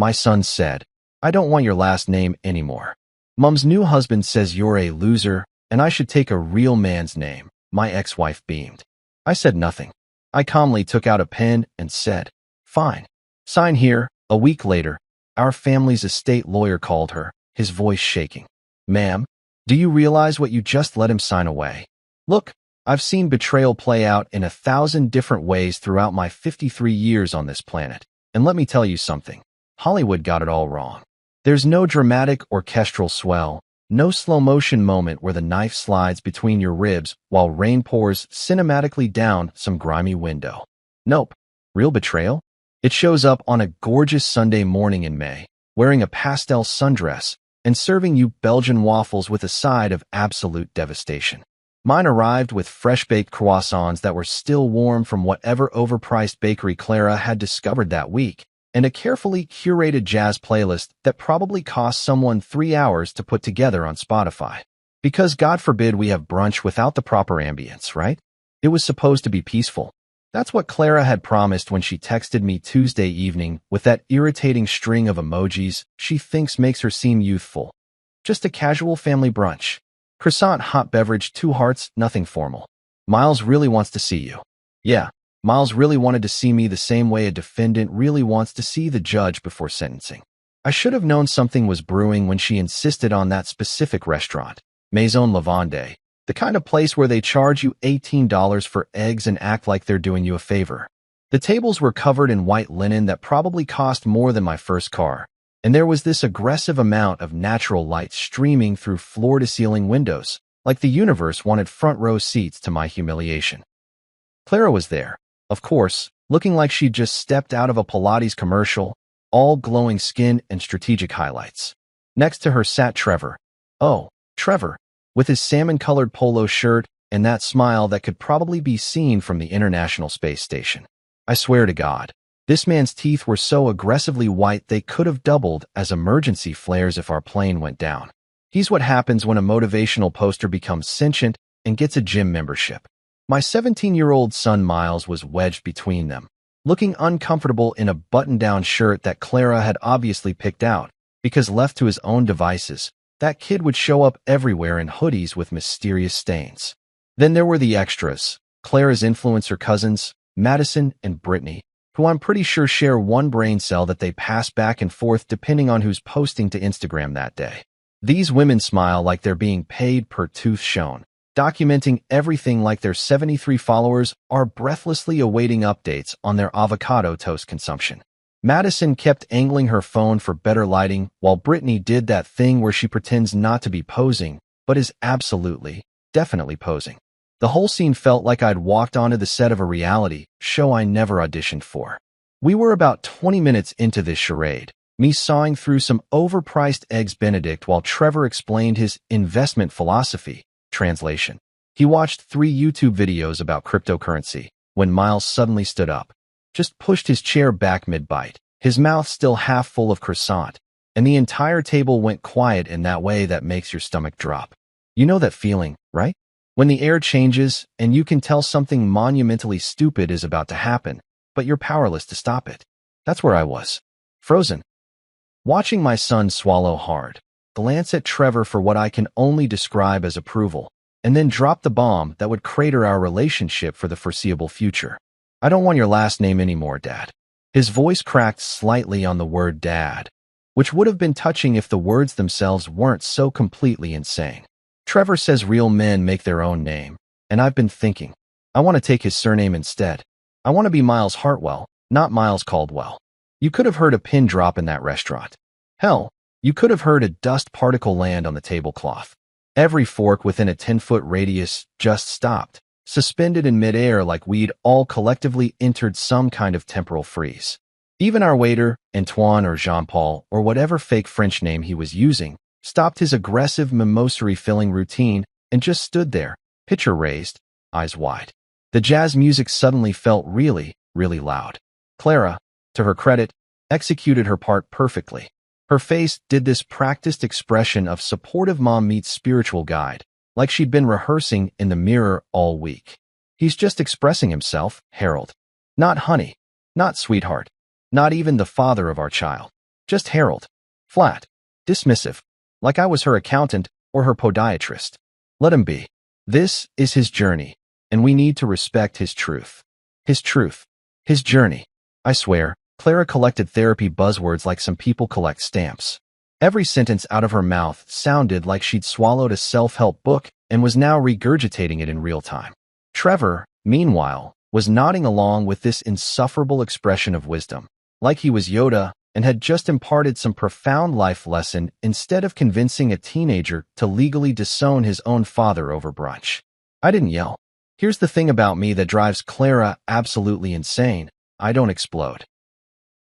My son said, I don't want your last name anymore. Mom's new husband says you're a loser, and I should take a real man's name. My ex-wife beamed. I said nothing. I calmly took out a pen and said, fine. Sign here. A week later, our family's estate lawyer called her, his voice shaking. Ma'am, do you realize what you just let him sign away? Look, I've seen betrayal play out in 1,000 different ways throughout my 53 years on this planet. And let me tell you something. Hollywood got it all wrong. There's no dramatic orchestral swell, no slow-motion moment where the knife slides between your ribs while rain pours cinematically down some grimy window. Nope. Real betrayal? It shows up on a gorgeous Sunday morning in May, wearing a pastel sundress and serving you Belgian waffles with a side of absolute devastation. Mine arrived with fresh-baked croissants that were still warm from whatever overpriced bakery Clara had discovered that week, and a carefully curated jazz playlist that probably cost someone 3 hours to put together on Spotify. Because God forbid we have brunch without the proper ambience, right? It was supposed to be peaceful. That's what Clara had promised when she texted me Tuesday evening with that irritating string of emojis she thinks makes her seem youthful. Just a casual family brunch. Croissant, hot beverage, 2 hearts, nothing formal. Miles really wants to see you. Yeah, Miles really wanted to see me the same way a defendant really wants to see the judge before sentencing. I should have known something was brewing when she insisted on that specific restaurant, Maison Lavande, the kind of place where they charge you $18 for eggs and act like they're doing you a favor. The tables were covered in white linen that probably cost more than my first car, and there was this aggressive amount of natural light streaming through floor-to-ceiling windows, like the universe wanted front-row seats to my humiliation. Clara was there, of course, looking like she'd just stepped out of a Pilates commercial, all glowing skin and strategic highlights. Next to her sat Trevor. Oh, Trevor, with his salmon-colored polo shirt and that smile that could probably be seen from the International Space Station. I swear to God, this man's teeth were so aggressively white they could have doubled as emergency flares if our plane went down. He's what happens when a motivational poster becomes sentient and gets a gym membership. My 17-year-old son Miles was wedged between them, looking uncomfortable in a button-down shirt that Clara had obviously picked out, because left to his own devices, that kid would show up everywhere in hoodies with mysterious stains. Then there were the extras, Clara's influencer cousins, Madison and Brittany, who I'm pretty sure share one brain cell that they pass back and forth depending on who's posting to Instagram that day. These women smile like they're being paid per tooth shown, documenting everything like their 73 followers are breathlessly awaiting updates on their avocado toast consumption. Madison kept angling her phone for better lighting, while Brittany did that thing where she pretends not to be posing, but is absolutely, definitely posing. The whole scene felt like I'd walked onto the set of a reality show I never auditioned for. We were about 20 minutes into this charade, me sawing through some overpriced Eggs Benedict while Trevor explained his investment philosophy. Translation. He watched 3 YouTube videos about cryptocurrency when Miles suddenly stood up, just pushed his chair back mid-bite, his mouth still half full of croissant, and the entire table went quiet in that way that makes your stomach drop. You know that feeling, right? When the air changes and you can tell something monumentally stupid is about to happen, but you're powerless to stop it. That's where I was. Frozen. Watching my son swallow hard, glance at Trevor for what I can only describe as approval, and then drop the bomb that would crater our relationship for the foreseeable future. I don't want your last name anymore, Dad. His voice cracked slightly on the word dad, which would have been touching if the words themselves weren't so completely insane. Trevor says real men make their own name, and I've been thinking, I want to take his surname instead. I want to be Miles Hartwell, not Miles Caldwell. You could have heard a pin drop in that restaurant. Hell, you could have heard a dust particle land on the tablecloth. Every fork within a 10-foot radius just stopped, suspended in midair like we'd all collectively entered some kind of temporal freeze. Even our waiter, Antoine or Jean-Paul, or whatever fake French name he was using, stopped his aggressive mimosery-filling routine and just stood there, pitcher raised, eyes wide. The jazz music suddenly felt really, really loud. Clara, to her credit, executed her part perfectly. Her face did this practiced expression of supportive mom meets spiritual guide, like she'd been rehearsing in the mirror all week. He's just expressing himself, Harold. Not honey, not sweetheart, not even the father of our child. Just Harold. Flat. Dismissive. Like I was her accountant or her podiatrist. Let him be. This is his journey, and we need to respect his truth. His truth. His journey. I swear, Clara collected therapy buzzwords like some people collect stamps. Every sentence out of her mouth sounded like she'd swallowed a self-help book and was now regurgitating it in real time. Trevor, meanwhile, was nodding along with this insufferable expression of wisdom, like he was Yoda and had just imparted some profound life lesson instead of convincing a teenager to legally disown his own father over brunch. I didn't yell. Here's the thing about me that drives Clara absolutely insane. I don't explode.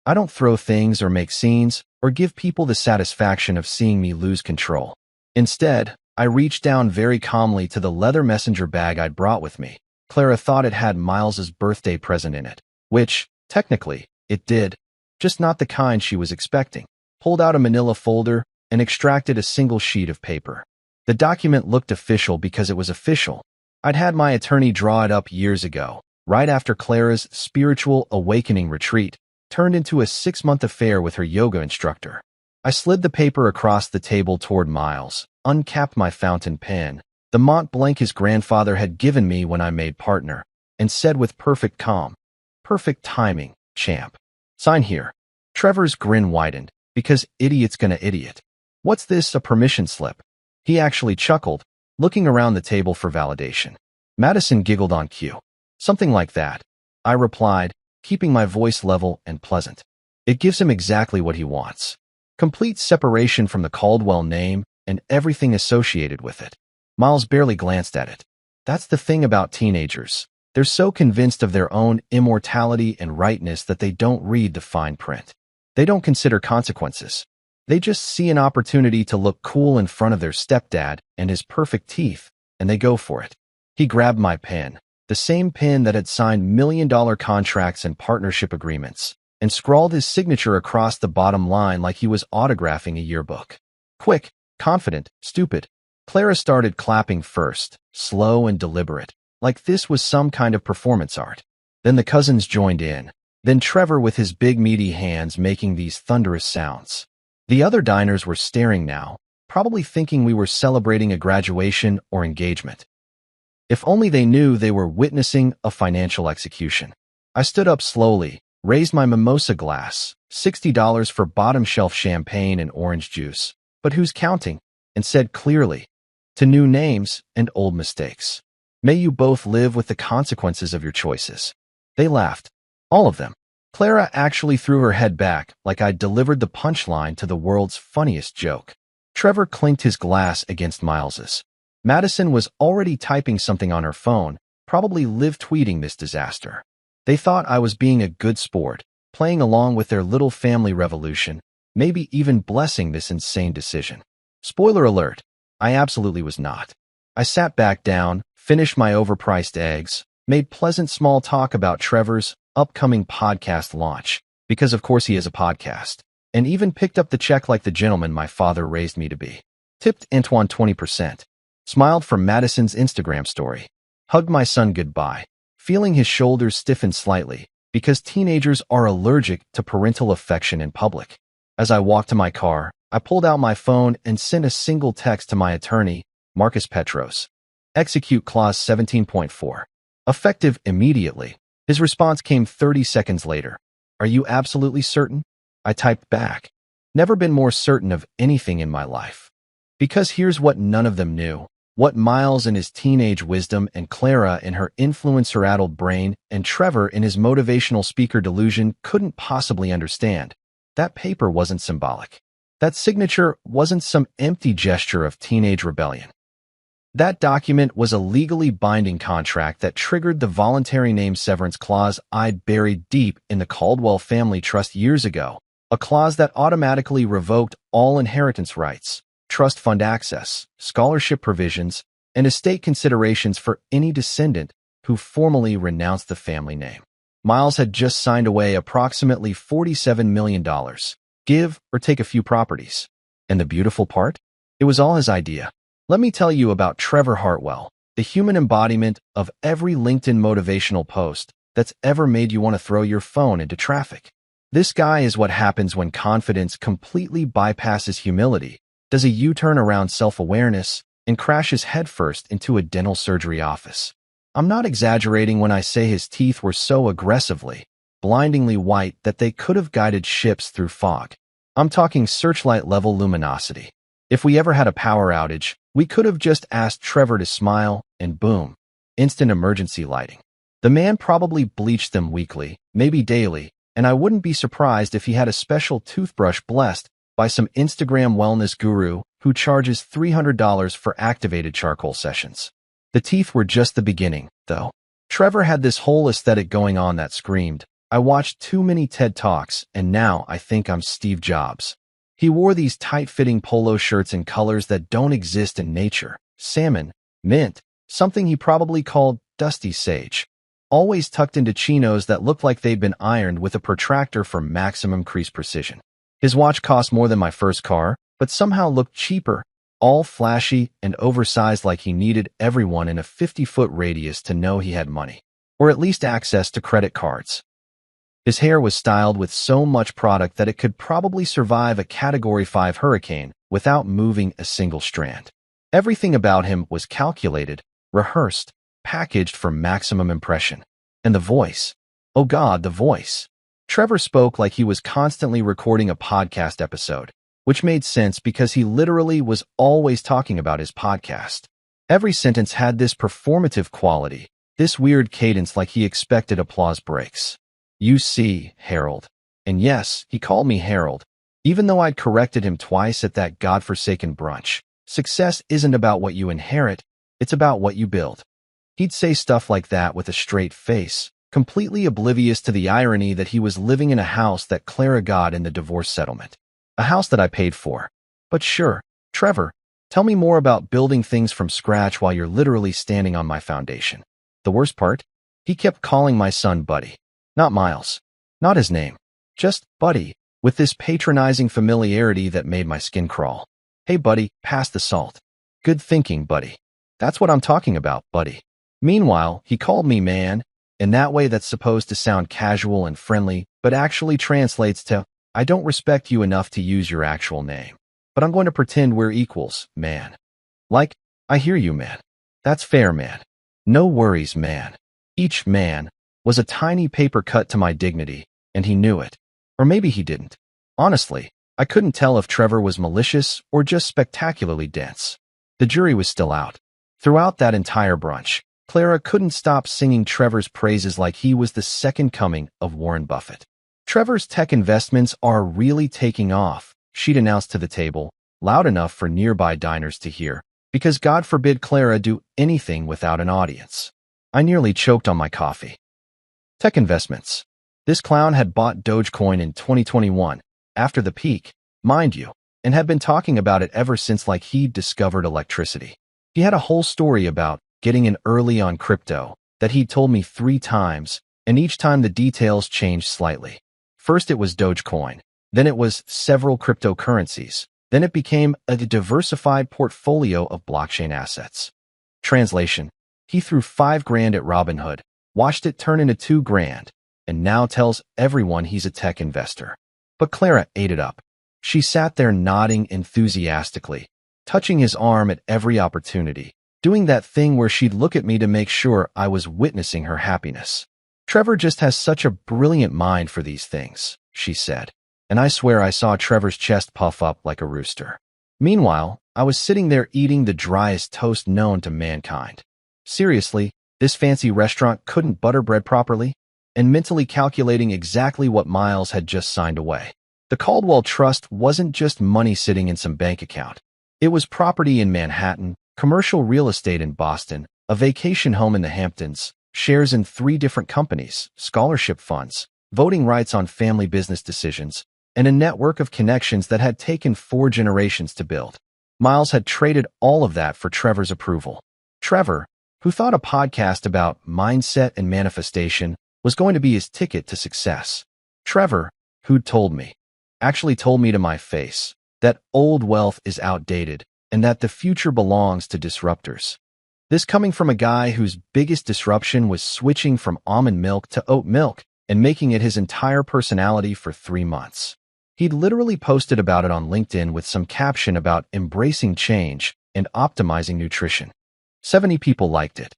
I don't throw things or make scenes or give people the satisfaction of seeing me lose control. Instead, I reached down very calmly to the leather messenger bag I'd brought with me. Clara thought it had Miles's birthday present in it, which, technically, it did, just not the kind she was expecting. Pulled out a manila folder and extracted a single sheet of paper. The document looked official because it was official. I'd had my attorney draw it up years ago, right after Clara's spiritual awakening retreat turned into a 6-month affair with her yoga instructor. I slid the paper across the table toward Miles, uncapped my fountain pen, the Mont Blanc his grandfather had given me when I made partner, and said with perfect calm, "Perfect timing, champ. Sign here." Trevor's grin widened, because idiot's gonna idiot. "What's this, a permission slip?" He actually chuckled, looking around the table for validation. Madison giggled on cue. "Something like that," I replied, keeping my voice level and pleasant. "It gives him exactly what he wants. Complete separation from the Caldwell name and everything associated with it." Miles barely glanced at it. That's the thing about teenagers. They're so convinced of their own immortality and rightness that they don't read the fine print. They don't consider consequences. They just see an opportunity to look cool in front of their stepdad and his perfect teeth, and they go for it. He grabbed my pen, the same pen that had signed million-dollar contracts and partnership agreements, and scrawled his signature across the bottom line like he was autographing a yearbook. Quick, confident, stupid. Clara started clapping first, slow and deliberate, like this was some kind of performance art. Then the cousins joined in, then Trevor with his big meaty hands making these thunderous sounds. The other diners were staring now, probably thinking we were celebrating a graduation or engagement. If only they knew they were witnessing a financial execution. I stood up slowly, raised my mimosa glass, $60 for bottom-shelf champagne and orange juice, but who's counting, and said clearly, "To new names and old mistakes. May you both live with the consequences of your choices." They laughed. All of them. Clara actually threw her head back like I'd delivered the punchline to the world's funniest joke. Trevor clinked his glass against Miles's. Madison was already typing something on her phone, probably live-tweeting this disaster. They thought I was being a good sport, playing along with their little family revolution, maybe even blessing this insane decision. Spoiler alert, I absolutely was not. I sat back down, finished my overpriced eggs, made pleasant small talk about Trevor's upcoming podcast launch, because of course he is a podcast, and even picked up the check like the gentleman my father raised me to be. Tipped Antoine 20%. Smiled from Madison's Instagram story. Hugged my son goodbye, feeling his shoulders stiffen slightly, because teenagers are allergic to parental affection in public. As I walked to my car, I pulled out my phone and sent a single text to my attorney, Marcus Petros. Execute Clause 17.4. Effective immediately. His response came 30 seconds later. "Are you absolutely certain?" I typed back. Never been more certain of anything in my life. Because here's what none of them knew. What Miles in his teenage wisdom and Clara in her influencer-addled brain and Trevor in his motivational speaker delusion couldn't possibly understand. That paper wasn't symbolic. That signature wasn't some empty gesture of teenage rebellion. That document was a legally binding contract that triggered the voluntary name severance clause I'd buried deep in the Caldwell family trust years ago, a clause that automatically revoked all inheritance rights, trust fund access, scholarship provisions, and estate considerations for any descendant who formally renounced the family name. Miles had just signed away approximately $47 million, give or take a few properties. And the beautiful part? It was all his idea. Let me tell you about Trevor Hartwell, the human embodiment of every LinkedIn motivational post that's ever made you want to throw your phone into traffic. This guy is what happens when confidence completely bypasses humility, does a U-turn around self-awareness, and crashes headfirst into a dental surgery office. I'm not exaggerating when I say his teeth were so aggressively, blindingly white that they could have guided ships through fog. I'm talking searchlight-level luminosity. If we ever had a power outage, we could have just asked Trevor to smile, and boom, instant emergency lighting. The man probably bleached them weekly, maybe daily, and I wouldn't be surprised if he had a special toothbrush blessed by some Instagram wellness guru who charges $300 for activated charcoal sessions. The teeth were just the beginning, though. Trevor had this whole aesthetic going on that screamed, "I watched too many TED Talks, and now I think I'm Steve Jobs." He wore these tight-fitting polo shirts in colors that don't exist in nature: salmon, mint, something he probably called dusty sage, always tucked into chinos that looked like they'd been ironed with a protractor for maximum crease precision. His watch cost more than my first car, but somehow looked cheaper, all flashy and oversized, like he needed everyone in a 50-foot radius to know he had money, or at least access to credit cards. His hair was styled with so much product that it could probably survive a Category 5 hurricane without moving a single strand. Everything about him was calculated, rehearsed, packaged for maximum impression. And the voice. Oh God, the voice. Trevor spoke like he was constantly recording a podcast episode, which made sense because he literally was always talking about his podcast. Every sentence had this performative quality, this weird cadence, like he expected applause breaks. "You see, Harold." And yes, he called me Harold, even though I'd corrected him twice at that godforsaken brunch. Success isn't about what you inherit, it's about what you build. He'd say stuff like that with a straight face, completely oblivious to the irony that he was living in a house that Clara got in the divorce settlement. A house that I paid for. But sure, Trevor, tell me more about building things from scratch while you're literally standing on my foundation. The worst part? He kept calling my son Buddy. Not Miles. Not his name. Just Buddy, with this patronizing familiarity that made my skin crawl. "Hey, Buddy, pass the salt." Good thinking, Buddy. That's what I'm talking about, Buddy. Meanwhile, he called me man, in that way that's supposed to sound casual and friendly, but actually translates to, "I don't respect you enough to use your actual name, but I'm going to pretend we're equals, man." Like, "I hear you, man. That's fair, man. No worries, man." Each man was a tiny paper cut to my dignity, and he knew it. Or maybe he didn't. Honestly, I couldn't tell if Trevor was malicious or just spectacularly dense. The jury was still out. Throughout that entire brunch, Clara couldn't stop singing Trevor's praises like he was the second coming of Warren Buffett. "Trevor's tech investments are really taking off," she'd announced to the table, loud enough for nearby diners to hear, because God forbid Clara do anything without an audience. I nearly choked on my coffee. Tech investments. This clown had bought Dogecoin in 2021, after the peak, mind you, and had been talking about it ever since, like he'd discovered electricity. He had a whole story about getting in early on crypto that he'd told me 3 times, and each time the details changed slightly. First it was Dogecoin, then it was several cryptocurrencies, then it became a diversified portfolio of blockchain assets. Translation: he threw $5,000 at Robinhood, watched it turn into $2,000, and now tells everyone he's a tech investor. But Clara ate it up. She sat there nodding enthusiastically, touching his arm at every opportunity, doing that thing where she'd look at me to make sure I was witnessing her happiness. "Trevor just has such a brilliant mind for these things," she said, and I swear I saw Trevor's chest puff up like a rooster. Meanwhile, I was sitting there eating the driest toast known to mankind. Seriously, this fancy restaurant couldn't butter bread properly? And mentally calculating exactly what Miles had just signed away. The Caldwell Trust wasn't just money sitting in some bank account. It was property in Manhattan, commercial real estate in Boston, a vacation home in the Hamptons, shares in 3 different companies, scholarship funds, voting rights on family business decisions, and a network of connections that had taken 4 generations to build. Miles had traded all of that for Trevor's approval. Trevor, who thought a podcast about mindset and manifestation was going to be his ticket to success. Trevor, who'd actually told me to my face, that old wealth is outdated and that the future belongs to disruptors. This coming from a guy whose biggest disruption was switching from almond milk to oat milk, and making it his entire personality for 3 months. He'd literally posted about it on LinkedIn with some caption about embracing change and optimizing nutrition. 70 people liked it.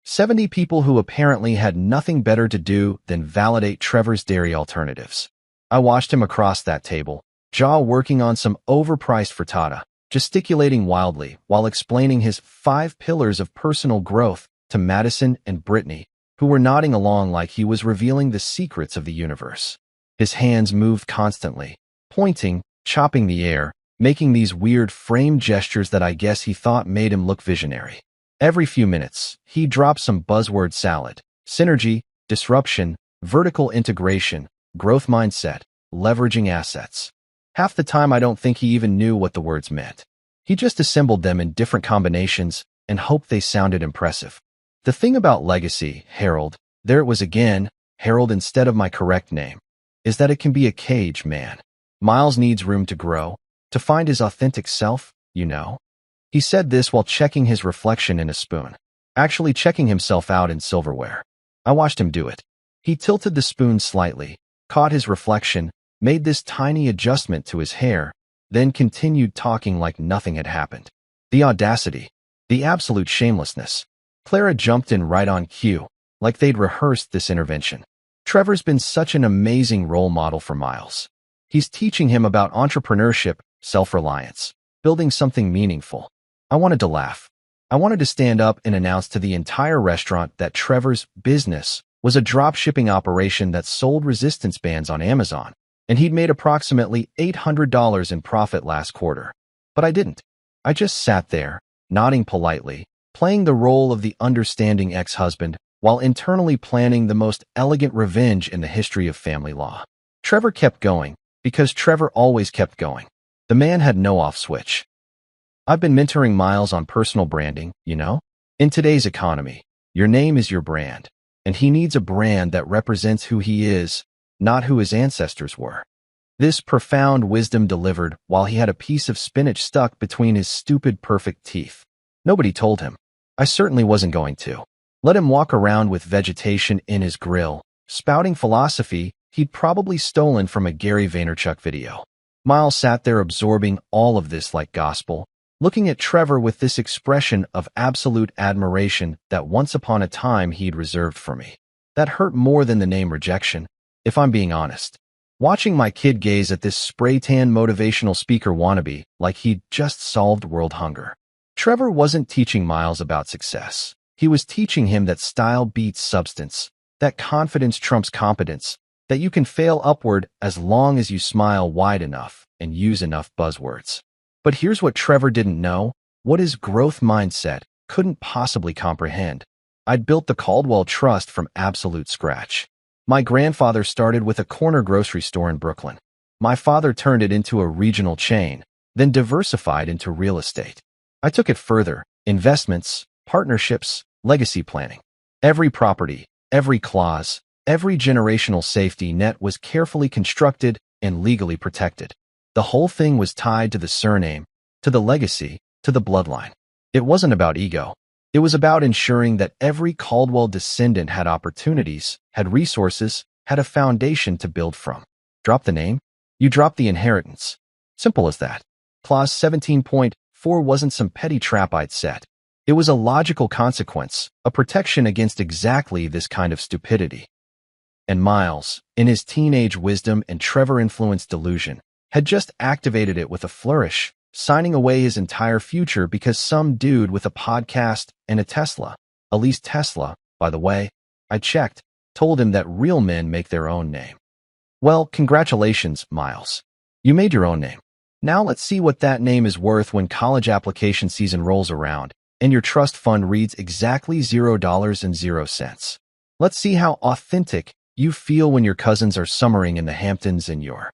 70 people who apparently had nothing better to do than validate Trevor's dairy alternatives. I watched him across that table, jaw working on some overpriced frittata, gesticulating wildly while explaining his 5 pillars of personal growth to Madison and Brittany, who were nodding along like he was revealing the secrets of the universe. His hands moved constantly, pointing, chopping the air, making these weird frame gestures that I guess he thought made him look visionary. Every few minutes, he dropped some buzzword salad: synergy, disruption, vertical integration, growth mindset, leveraging assets. Half the time I don't think he even knew what the words meant. He just assembled them in different combinations and hoped they sounded impressive. The thing about legacy, Harold, there it was again, Harold instead of my correct name, is that it can be a cage, man. Miles needs room to grow, to find his authentic self, you know. He said this while checking his reflection in a spoon, actually checking himself out in silverware. I watched him do it. He tilted the spoon slightly, caught his reflection, made this tiny adjustment to his hair, then continued talking like nothing had happened. The audacity, the absolute shamelessness. Clara jumped in right on cue, like they'd rehearsed this intervention. Trevor's been such an amazing role model for Miles. He's teaching him about entrepreneurship, self-reliance, building something meaningful. I wanted to laugh. I wanted to stand up and announce to the entire restaurant that Trevor's business was a drop-shipping operation that sold resistance bands on Amazon, and he'd made approximately $800 in profit last quarter. But I didn't. I just sat there, nodding politely, playing the role of the understanding ex-husband while internally planning the most elegant revenge in the history of family law. Trevor kept going, because Trevor always kept going. The man had no off switch. I've been mentoring Miles on personal branding, you know? In today's economy, your name is your brand, and he needs a brand that represents who he is, not who his ancestors were. This profound wisdom delivered while he had a piece of spinach stuck between his stupid perfect teeth. Nobody told him. I certainly wasn't going to. Let him walk around with vegetation in his grill, spouting philosophy he'd probably stolen from a Gary Vaynerchuk video. Miles sat there absorbing all of this like gospel, looking at Trevor with this expression of absolute admiration that once upon a time he'd reserved for me. That hurt more than the name rejection, if I'm being honest. Watching my kid gaze at this spray-tan motivational speaker wannabe like he'd just solved world hunger. Trevor wasn't teaching Miles about success. He was teaching him that style beats substance, that confidence trumps competence, that you can fail upward as long as you smile wide enough and use enough buzzwords. But here's what Trevor didn't know, what his growth mindset couldn't possibly comprehend. I'd built the Caldwell Trust from absolute scratch. My grandfather started with a corner grocery store in Brooklyn. My father turned it into a regional chain, then diversified into real estate. I took it further: investments, partnerships, legacy planning. Every property, every clause, every generational safety net was carefully constructed and legally protected. The whole thing was tied to the surname, to the legacy, to the bloodline. It wasn't about ego. It was about ensuring that every Caldwell descendant had opportunities, had resources, had a foundation to build from. Drop the name, you drop the inheritance. Simple as that. Clause 17.4 wasn't some petty trap I'd set. It was a logical consequence, a protection against exactly this kind of stupidity. And Miles, in his teenage wisdom and Trevor-influenced delusion, had just activated it with a flourish, signing away his entire future because some dude with a podcast and a Tesla, at least Tesla, by the way, I checked, told him that real men make their own name. Well, congratulations, Miles. You made your own name. Now let's see what that name is worth when college application season rolls around and your trust fund reads exactly $0.00. Let's see how authentic you feel when your cousins are summering in the Hamptons and you're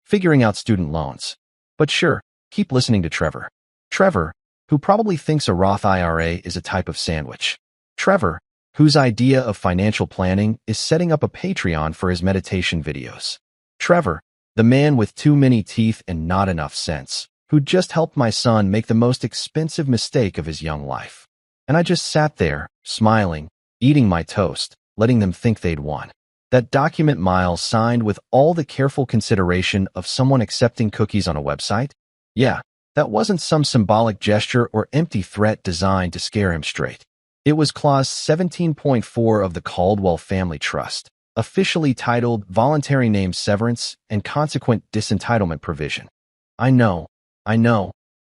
figuring out student loans. But sure, keep listening to Trevor. Trevor, who probably thinks a Roth IRA is a type of sandwich. Trevor, whose idea of financial planning is setting up a Patreon for his meditation videos. Trevor, the man with too many teeth and not enough sense, who just helped my son make the most expensive mistake of his young life. And I just sat there, smiling, eating my toast, letting them think they'd won. That document Miles signed with all the careful consideration of someone accepting cookies on a website? Yeah, that wasn't some symbolic gesture or empty threat designed to scare him straight. It was Clause 17.4 of the Caldwell Family Trust, officially titled Voluntary Name Severance and Consequent Disentitlement Provision. I know.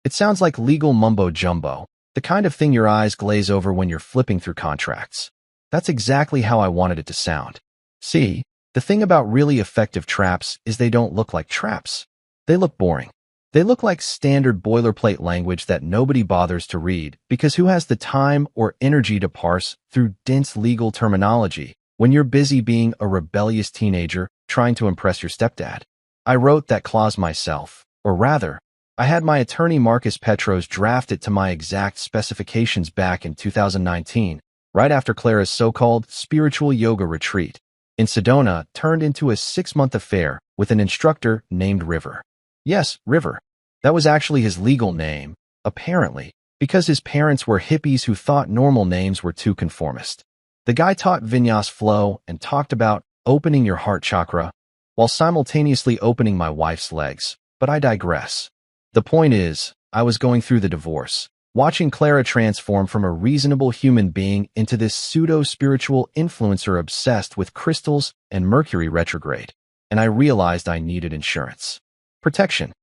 It sounds like legal mumbo-jumbo, the kind of thing your eyes glaze over when you're flipping through contracts. That's exactly how I wanted it to sound. See, the thing about really effective traps is they don't look like traps. They look boring. They look like standard boilerplate language that nobody bothers to read because who has the time or energy to parse through dense legal terminology when you're busy being a rebellious teenager trying to impress your stepdad? I wrote that clause myself, or rather, I had my attorney Marcus Petros draft it to my exact specifications back in 2019, right after Clara's so-called spiritual yoga retreat in Sedona turned into a 6-month affair with an instructor named River. Yes, River. That was actually his legal name, apparently, because his parents were hippies who thought normal names were too conformist. The guy taught Vinyas flow and talked about opening your heart chakra while simultaneously opening my wife's legs, but I digress. The point is, I was going through the divorce, watching Clara transform from a reasonable human being into this pseudo-spiritual influencer obsessed with crystals and Mercury retrograde, and I realized I needed insurance. Protection.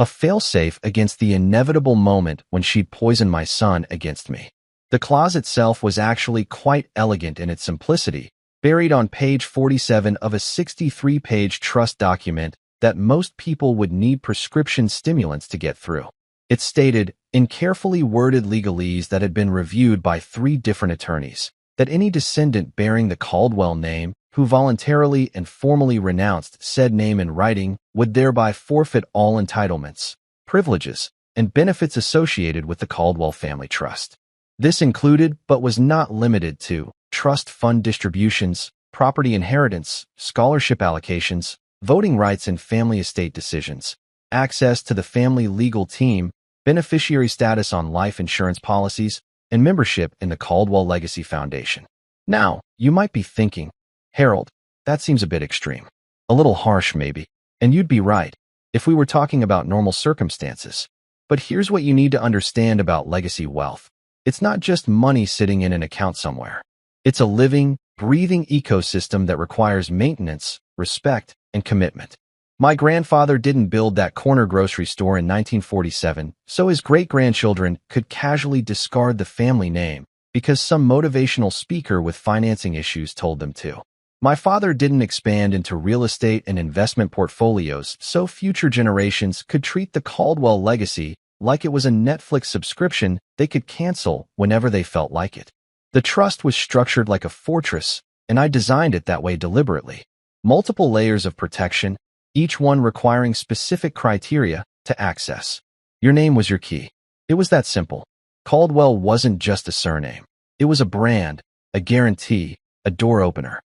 A failsafe against the inevitable moment when she'd poison my son against me. The clause itself was actually quite elegant in its simplicity, buried on page 47 of a 63-page trust document that most people would need prescription stimulants to get through. It stated, in carefully worded legalese that had been reviewed by 3 different attorneys, that any descendant bearing the Caldwell name who voluntarily and formally renounced said name in writing would thereby forfeit all entitlements, privileges, and benefits associated with the Caldwell Family Trust. This included, but was not limited to, trust fund distributions, property inheritance, scholarship allocations, voting rights in family estate decisions, access to the family legal team, beneficiary status on life insurance policies, and membership in the Caldwell Legacy Foundation. Now, you might be thinking, Harold, that seems a bit extreme. A little harsh, maybe. And you'd be right, if we were talking about normal circumstances. But here's what you need to understand about legacy wealth. It's not just money sitting in an account somewhere. It's a living, breathing ecosystem that requires maintenance, respect, and commitment. My grandfather didn't build that corner grocery store in 1947, so his great-grandchildren could casually discard the family name because some motivational speaker with financing issues told them to. My father didn't expand into real estate and investment portfolios so future generations could treat the Caldwell legacy like it was a Netflix subscription they could cancel whenever they felt like it. The trust was structured like a fortress, and I designed it that way deliberately. Multiple layers of protection, each one requiring specific criteria to access. Your name was your key. It was that simple. Caldwell wasn't just a surname. It was a brand, a guarantee, a door opener.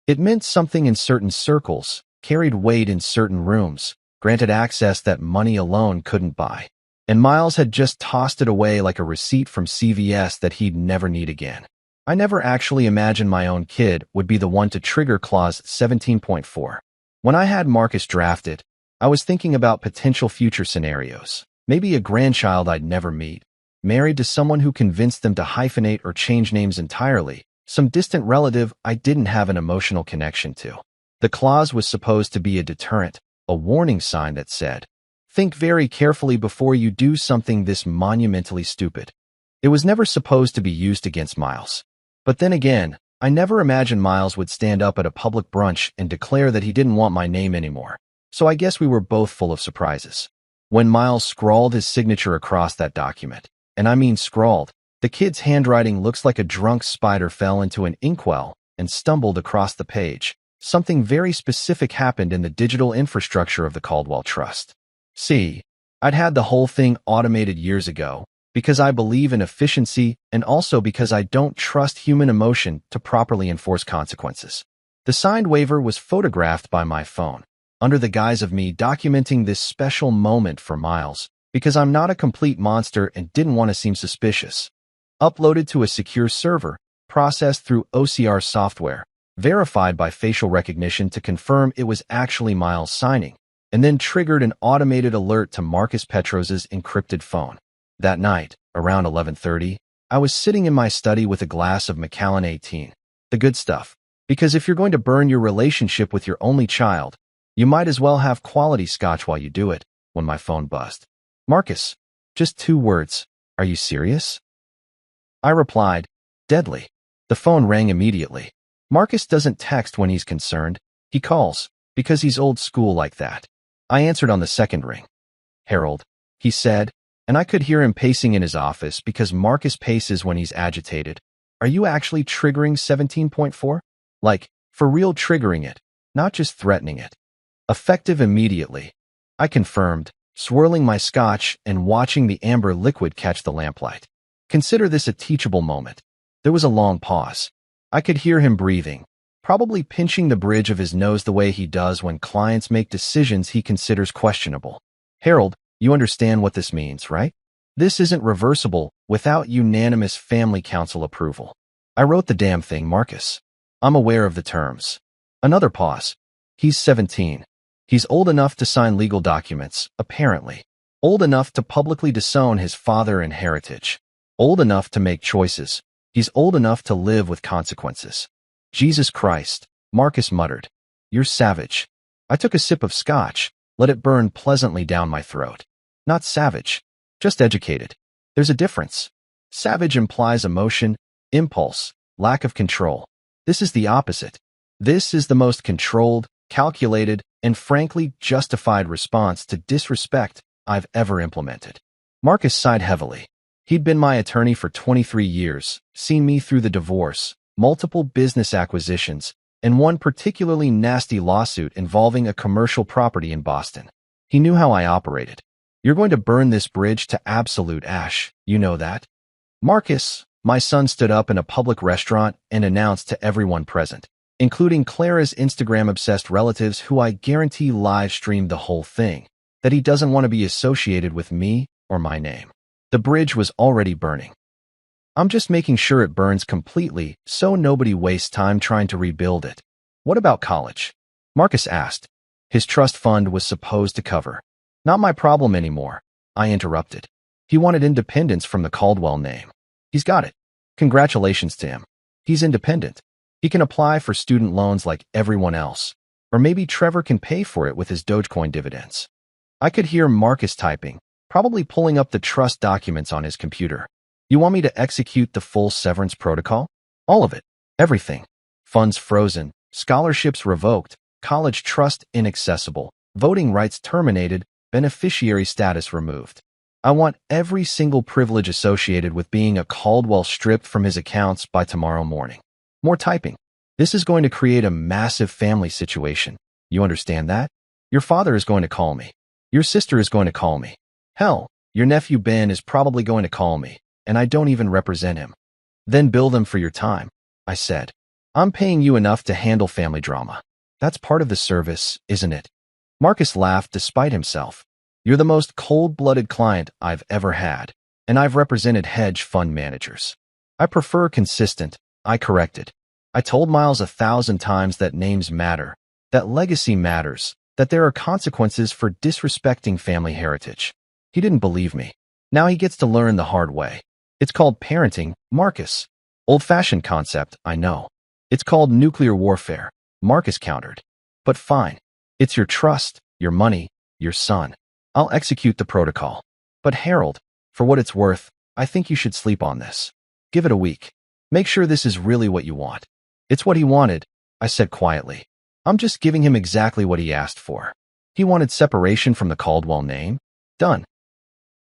It meant something in certain circles, carried weight in certain rooms, granted access that money alone couldn't buy. And Miles had just tossed it away like a receipt from CVS that he'd never need again. I never actually imagined my own kid would be the one to trigger Clause 17.4. When I had Marcus draft it, I was thinking about potential future scenarios. Maybe a grandchild I'd never meet, married to someone who convinced them to hyphenate or change names entirely, some distant relative I didn't have an emotional connection to. The clause was supposed to be a deterrent, a warning sign that said, think very carefully before you do something this monumentally stupid. It was never supposed to be used against Miles. But then again, I never imagined Miles would stand up at a public brunch and declare that he didn't want my name anymore. So I guess we were both full of surprises. When Miles scrawled his signature across that document, and I mean scrawled, the kid's handwriting looks like a drunk spider fell into an inkwell and stumbled across the page. Something very specific happened in the digital infrastructure of the Caldwell Trust. See, I'd had the whole thing automated years ago because I believe in efficiency and also because I don't trust human emotion to properly enforce consequences. The signed waiver was photographed by my phone, under the guise of me documenting this special moment for Miles, because I'm not a complete monster and didn't want to seem suspicious. Uploaded to a secure server, processed through OCR software, verified by facial recognition to confirm it was actually Miles signing, and then triggered an automated alert to Marcus Petros's encrypted phone. That night, around 11:30, I was sitting in my study with a glass of Macallan 18. The good stuff. Because if you're going to burn your relationship with your only child, you might as well have quality scotch while you do it, when my phone buzzed. Marcus, just 2 words. Are you serious? I replied, deadly. The phone rang immediately. Marcus doesn't text when he's concerned. He calls, because he's old school like that. I answered on the second ring. Harold, he said, and I could hear him pacing in his office because Marcus paces when he's agitated. Are you actually triggering 17.4? Like, for real triggering it, not just threatening it. Effective immediately. I confirmed, swirling my scotch and watching the amber liquid catch the lamplight. Consider this a teachable moment. There was a long pause. I could hear him breathing, probably pinching the bridge of his nose the way he does when clients make decisions he considers questionable. Harold, you understand what this means, right? This isn't reversible without unanimous family council approval. I wrote the damn thing, Marcus. I'm aware of the terms. Another pause. He's 17. He's old enough to sign legal documents, apparently. Old enough to publicly disown his father and heritage. Old enough to make choices. He's old enough to live with consequences. Jesus Christ, Marcus muttered. You're savage. I took a sip of scotch, let it burn pleasantly down my throat. Not savage, just educated. There's a difference. Savage implies emotion, impulse, lack of control. This is the opposite. This is the most controlled, calculated, and frankly justified response to disrespect I've ever implemented. Marcus sighed heavily. He'd been my attorney for 23 years, seen me through the divorce, multiple business acquisitions, and one particularly nasty lawsuit involving a commercial property in Boston. He knew how I operated. You're going to burn this bridge to absolute ash, you know that? Marcus, my son stood up in a public restaurant and announced to everyone present, including Clara's Instagram-obsessed relatives who I guarantee live-streamed the whole thing, that he doesn't want to be associated with me or my name. The bridge was already burning. I'm just making sure it burns completely so nobody wastes time trying to rebuild it. What about college? Marcus asked. His trust fund was supposed to cover. Not my problem anymore, I interrupted. He wanted independence from the Caldwell name. He's got it. Congratulations to him. He's independent. He can apply for student loans like everyone else. Or maybe Trevor can pay for it with his Dogecoin dividends. I could hear Marcus typing, probably pulling up the trust documents on his computer. You want me to execute the full severance protocol? All of it. Everything. Funds frozen, scholarships revoked, college trust inaccessible, voting rights terminated, beneficiary status removed. I want every single privilege associated with being a Caldwell stripped from his accounts by tomorrow morning. More typing. This is going to create a massive family situation. You understand that? Your father is going to call me. Your sister is going to call me. Hell, your nephew Ben is probably going to call me, and I don't even represent him. Then bill them for your time, I said. I'm paying you enough to handle family drama. That's part of the service, isn't it? Marcus laughed despite himself. You're the most cold-blooded client I've ever had, and I've represented hedge fund managers. I prefer consistent, I corrected. I told Miles 1,000 times that names matter, that legacy matters, that there are consequences for disrespecting family heritage. He didn't believe me. Now he gets to learn the hard way. It's called parenting, Marcus. Old-fashioned concept, I know. It's called nuclear warfare, Marcus countered. But fine. It's your trust, your money, your son. I'll execute the protocol. But Harold, for what it's worth, I think you should sleep on this. Give it a week. Make sure this is really what you want. It's what he wanted, I said quietly. I'm just giving him exactly what he asked for. He wanted separation from the Caldwell name. Done.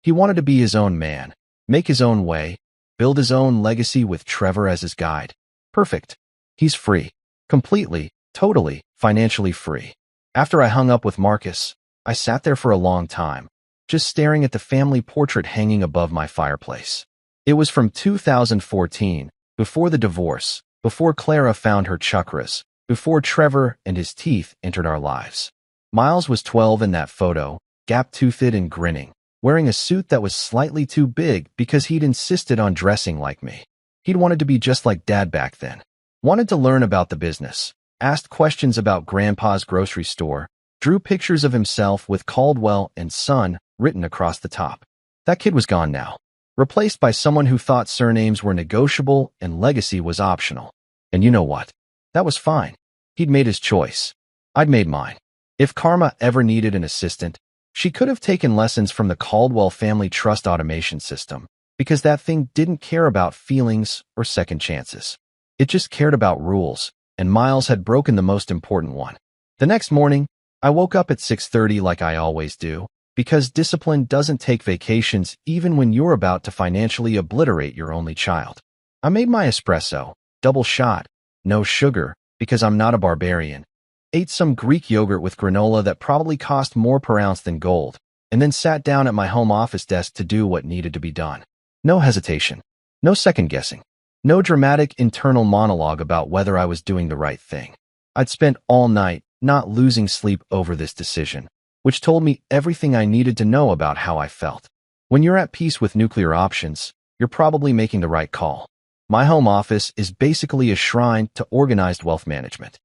He wanted to be his own man, make his own way, build his own legacy with Trevor as his guide. Perfect. He's free. Completely, totally, financially free. After I hung up with Marcus, I sat there for a long time, just staring at the family portrait hanging above my fireplace. It was from 2014, before the divorce, before Clara found her chakras, before Trevor and his teeth entered our lives. Miles was 12 in that photo, gap-toothed and grinning, wearing a suit that was slightly too big because he'd insisted on dressing like me. He'd wanted to be just like Dad back then. Wanted to learn about the business, asked questions about Grandpa's grocery store, drew pictures of himself with Caldwell and Son written across the top. That kid was gone now, replaced by someone who thought surnames were negotiable and legacy was optional. And you know what? That was fine. He'd made his choice. I'd made mine. If Karma ever needed an assistant, she could have taken lessons from the Caldwell Family Trust automation system, because that thing didn't care about feelings or second chances. It just cared about rules, and Miles had broken the most important one. The next morning, I woke up at 6:30 like I always do, because discipline doesn't take vacations even when you're about to financially obliterate your only child. I made my espresso, double shot, no sugar, because I'm not a barbarian. Ate some Greek yogurt with granola that probably cost more per ounce than gold, and then sat down at my home office desk to do what needed to be done. No hesitation, no second guessing, no dramatic internal monologue about whether I was doing the right thing. I'd spent all night not losing sleep over this decision, which told me everything I needed to know about how I felt. When you're at peace with nuclear options, you're probably making the right call. My home office is basically a shrine to organized wealth management.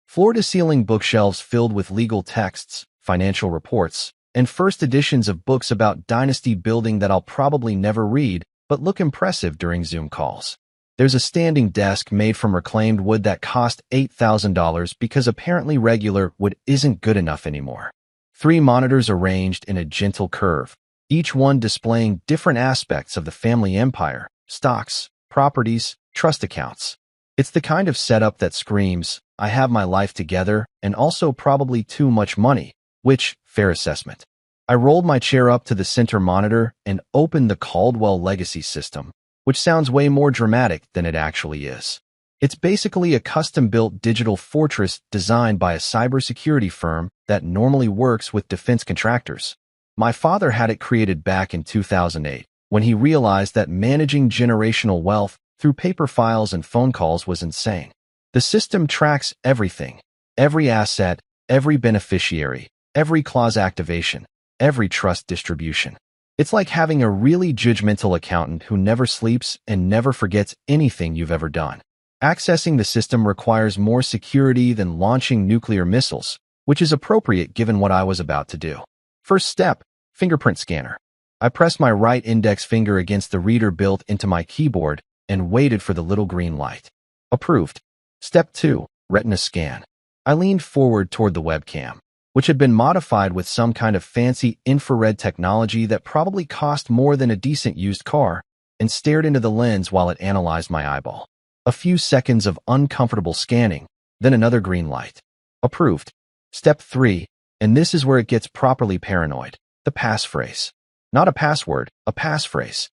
Floor-to-ceiling bookshelves filled with legal texts, financial reports, and first editions of books about dynasty building that I'll probably never read, but look impressive during Zoom calls. There's a standing desk made from reclaimed wood that cost $8,000 because apparently regular wood isn't good enough anymore. 3 monitors arranged in a gentle curve, each one displaying different aspects of the family empire, stocks, properties, trust accounts. It's the kind of setup that screams, I have my life together and also probably too much money, which, fair assessment. I rolled my chair up to the center monitor and opened the Caldwell Legacy system, which sounds way more dramatic than it actually is. It's basically a custom-built digital fortress designed by a cybersecurity firm that normally works with defense contractors. My father had it created back in 2008, when he realized that managing generational wealth through paper files and phone calls was insane. The system tracks everything, every asset, every beneficiary, every clause activation, every trust distribution. It's like having a really judgmental accountant who never sleeps and never forgets anything you've ever done. Accessing the system requires more security than launching nuclear missiles, which is appropriate given what I was about to do. First step, fingerprint scanner. I pressed my right index finger against the reader built into my keyboard and waited for the little green light. Approved. Step 2, retina scan. I leaned forward toward the webcam, which had been modified with some kind of fancy infrared technology that probably cost more than a decent used car, and stared into the lens while it analyzed my eyeball. A few seconds of uncomfortable scanning, then another green light. Approved. Step 3, and this is where it gets properly paranoid, the passphrase. Not a password, a passphrase.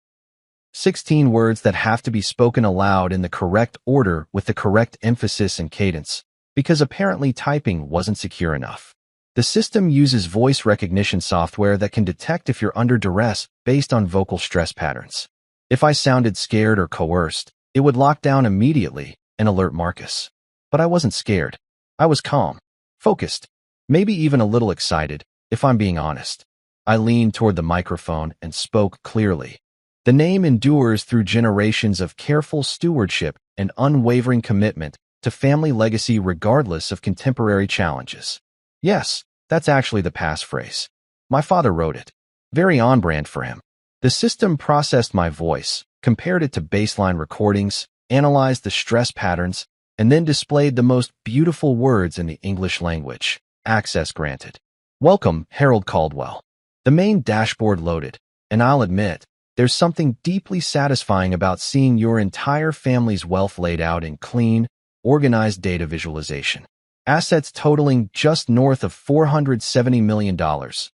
16 words that have to be spoken aloud in the correct order with the correct emphasis and cadence, because apparently typing wasn't secure enough. The system uses voice recognition software that can detect if you're under duress based on vocal stress patterns. If I sounded scared or coerced, it would lock down immediately and alert Marcus. But I wasn't scared. I was calm, focused, maybe even a little excited, if I'm being honest. I leaned toward the microphone and spoke clearly. The name endures through generations of careful stewardship and unwavering commitment to family legacy regardless of contemporary challenges. Yes, that's actually the passphrase. My father wrote it. Very on-brand for him. The system processed my voice, compared it to baseline recordings, analyzed the stress patterns, and then displayed the most beautiful words in the English language. Access granted. Welcome, Harold Caldwell. The main dashboard loaded, and I'll admit, there's something deeply satisfying about seeing your entire family's wealth laid out in clean, organized data visualization. Assets totaling just north of $470 million,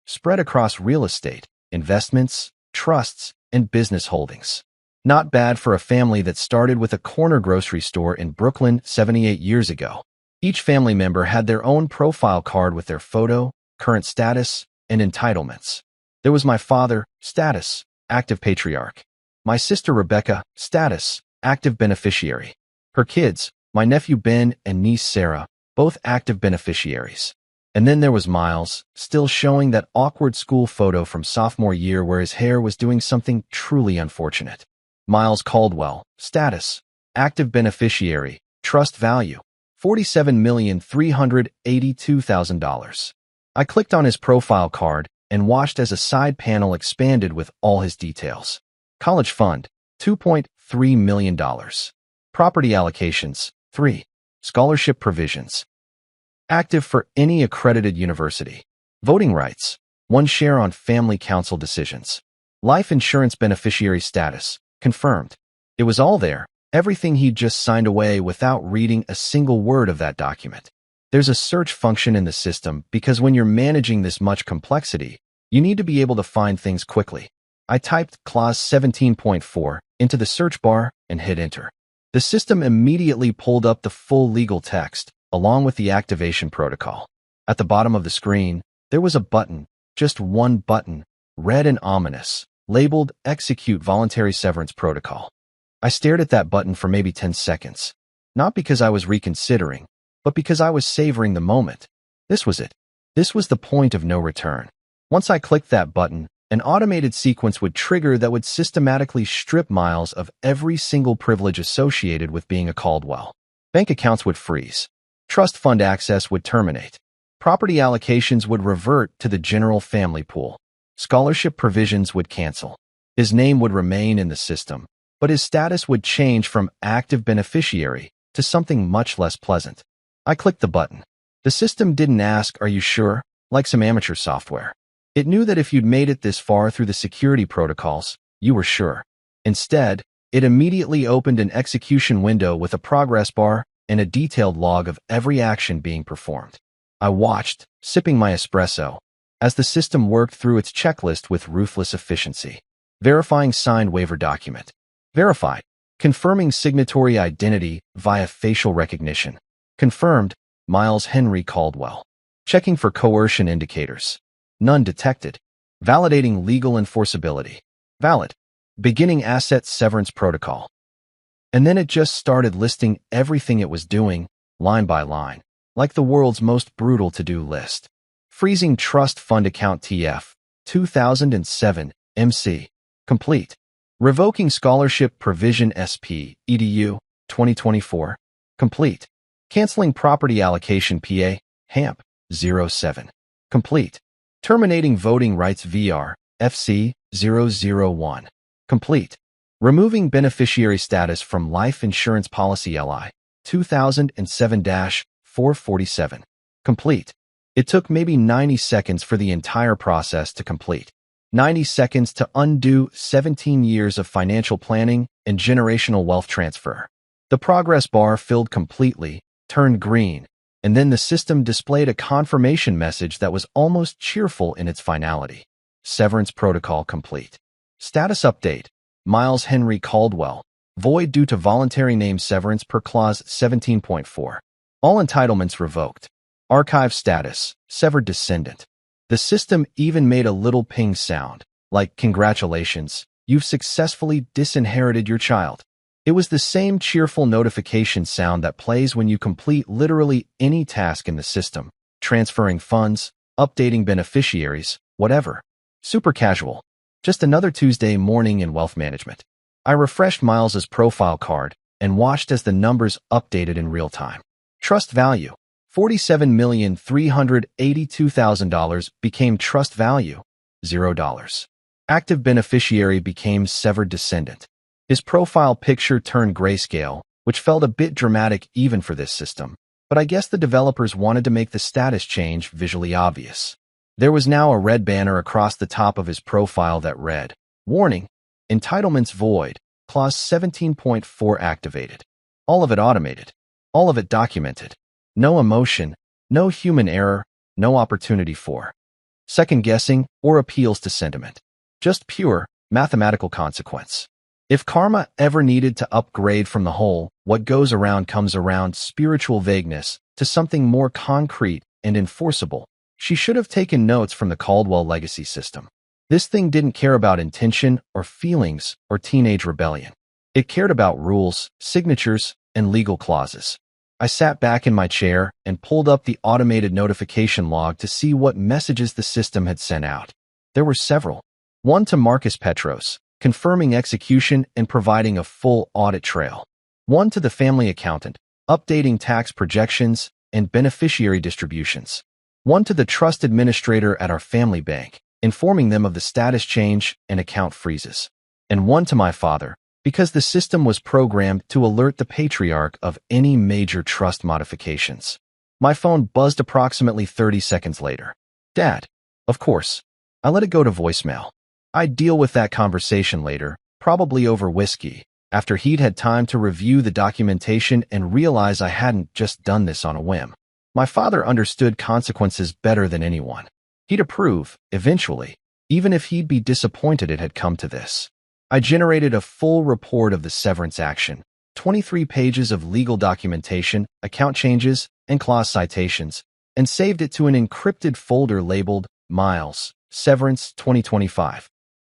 spread across real estate, investments, trusts, and business holdings. Not bad for a family that started with a corner grocery store in Brooklyn 78 years ago. Each family member had their own profile card with their photo, current status, and entitlements. There was my father, status, active patriarch. My sister Rebecca, status, active beneficiary. Her kids, my nephew Ben and niece Sarah, both active beneficiaries. And then there was Miles, still showing that awkward school photo from sophomore year where his hair was doing something truly unfortunate. Miles Caldwell, status, active beneficiary, Trust value, $47,382,000. I clicked on his profile card and watched as a side panel expanded with all his details. College fund, $2.3 million. Property allocations, 3. Scholarship provisions. Active for any accredited university. Voting rights, 1 share on family council decisions. Life insurance beneficiary status, confirmed. It was all there, everything he'd just signed away without reading a single word of that document. There's a search function in the system because when you're managing this much complexity, you need to be able to find things quickly. I typed clause 17.4 into the search bar and hit enter. The system immediately pulled up the full legal text, along with the activation protocol. At the bottom of the screen, there was a button, just one button, red and ominous, labeled Execute Voluntary Severance Protocol. I stared at that button for maybe 10 seconds, not because I was reconsidering, but because I was savoring the moment. This was it. This was the point of no return. Once I clicked that button, an automated sequence would trigger that would systematically strip Miles of every single privilege associated with being a Caldwell. Bank accounts would freeze. Trust fund access would terminate. Property allocations would revert to the general family pool. Scholarship provisions would cancel. His name would remain in the system, but his status would change from active beneficiary to something much less pleasant. I clicked the button. The system didn't ask, "Are you sure?" like some amateur software. It knew that if you'd made it this far through the security protocols, you were sure. Instead, it immediately opened an execution window with a progress bar and a detailed log of every action being performed. I watched, sipping my espresso, as the system worked through its checklist with ruthless efficiency. Verifying signed waiver document. Verified. Confirming signatory identity via facial recognition. Confirmed, Miles Henry Caldwell. Checking for coercion indicators. None detected. Validating legal enforceability. Valid. Beginning asset severance protocol. And then it just started listing everything it was doing, line by line, like the world's most brutal to-do list. Freezing trust fund account TF, 2007, MC. Complete. Revoking scholarship provision SP, EDU, 2024. Complete. Canceling property allocation PA, HAMP, 07. Complete. Terminating voting rights VR, FC, 001. Complete. Removing beneficiary status from life insurance policy LI, 2007-447. Complete. It took maybe 90 seconds for the entire process to complete. 90 seconds to undo 17 years of financial planning and generational wealth transfer. The progress bar filled completely, turned green, and then the system displayed a confirmation message that was almost cheerful in its finality. Severance protocol complete. Status update. Miles Henry Caldwell. Void due to voluntary name severance per clause 17.4. All entitlements revoked. Archive status. Severed descendant. The system even made a little ping sound, like, "Congratulations, you've successfully disinherited your child." It was the same cheerful notification sound that plays when you complete literally any task in the system, transferring funds, updating beneficiaries, whatever. Super casual. Just another Tuesday morning in wealth management. I refreshed Miles's profile card and watched as the numbers updated in real time. Trust value, $47,382,000 became trust value, $0. Active beneficiary became severed descendant. His profile picture turned grayscale, which felt a bit dramatic even for this system, but I guess the developers wanted to make the status change visually obvious. There was now a red banner across the top of his profile that read, "Warning, entitlements void, clause 17.4 activated." All of it automated. All of it documented. No emotion, no human error, no opportunity for second-guessing or appeals to sentiment. Just pure, mathematical consequence. If karma ever needed to upgrade from the whole "what goes around comes around" spiritual vagueness to something more concrete and enforceable, she should have taken notes from the Caldwell legacy system. This thing didn't care about intention or feelings or teenage rebellion. It cared about rules, signatures, and legal clauses. I sat back in my chair and pulled up the automated notification log to see what messages the system had sent out. There were several. One to Marcus Petros, confirming execution and providing a full audit trail. One to the family accountant, updating tax projections and beneficiary distributions. One to the trust administrator at our family bank, informing them of the status change and account freezes. And one to my father, because the system was programmed to alert the patriarch of any major trust modifications. My phone buzzed approximately 30 seconds later. Dad. Of course. I let it go to voicemail. I'd deal with that conversation later, probably over whiskey, after he'd had time to review the documentation and realize I hadn't just done this on a whim. My father understood consequences better than anyone. He'd approve, eventually, even if he'd be disappointed it had come to this. I generated a full report of the severance action, 23 pages of legal documentation, account changes, and clause citations, and saved it to an encrypted folder labeled Miles, Severance 2025.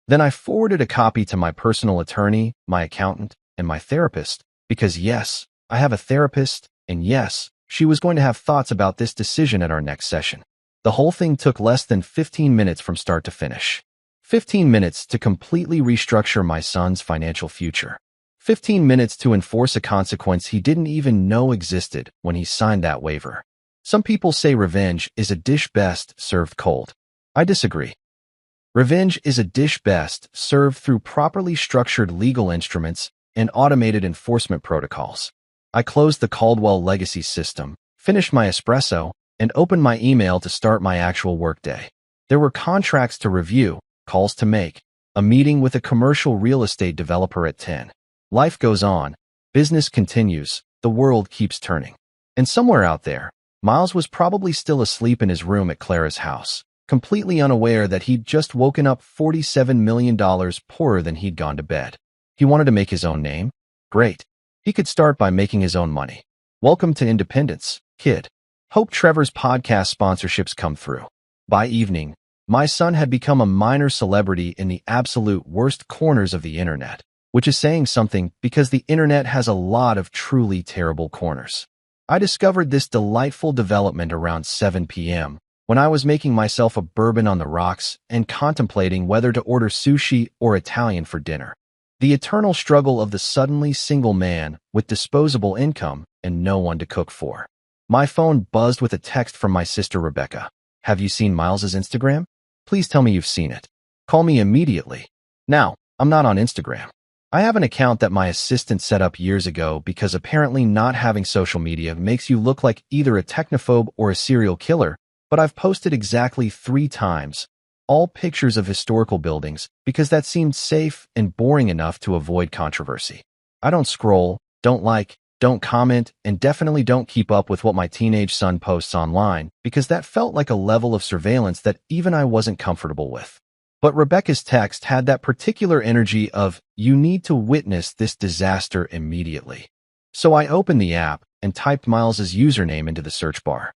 Then I forwarded a copy to my personal attorney, my accountant, and my therapist, because yes, I have a therapist, and yes, she was going to have thoughts about this decision at our next session. The whole thing took less than 15 minutes from start to finish. 15 minutes to completely restructure my son's financial future. 15 minutes to enforce a consequence he didn't even know existed when he signed that waiver. Some people say revenge is a dish best served cold. I disagree. Revenge is a dish best served through properly structured legal instruments and automated enforcement protocols. I closed the Caldwell legacy system, finished my espresso, and opened my email to start my actual workday. There were contracts to review, calls to make, a meeting with a commercial real estate developer at 10. Life goes on, business continues, the world keeps turning. And somewhere out there, Miles was probably still asleep in his room at Clara's house, completely unaware that he'd just woken up $47 million poorer than he'd gone to bed. He wanted to make his own name? Great. He could start by making his own money. Welcome to independence, kid. Hope Trevor's podcast sponsorships come through. By evening, my son had become a minor celebrity in the absolute worst corners of the internet, which is saying something because the internet has a lot of truly terrible corners. I discovered this delightful development around 7 p.m. when I was making myself a bourbon on the rocks and contemplating whether to order sushi or Italian for dinner. The eternal struggle of the suddenly single man with disposable income and no one to cook for. My phone buzzed with a text from my sister Rebecca. Have you seen Miles's Instagram? Please tell me you've seen it. Call me immediately. Now, I'm not on Instagram. I have an account that my assistant set up years ago because apparently not having social media makes you look like either a technophobe or a serial killer, but I've posted exactly 3 times, all pictures of historical buildings, because that seemed safe and boring enough to avoid controversy. I don't scroll, don't like, don't comment, and definitely don't keep up with what my teenage son posts online, because that felt like a level of surveillance that even I wasn't comfortable with. But Rebecca's text had that particular energy of, you need to witness this disaster immediately. So I opened the app and typed Miles's username into the search bar.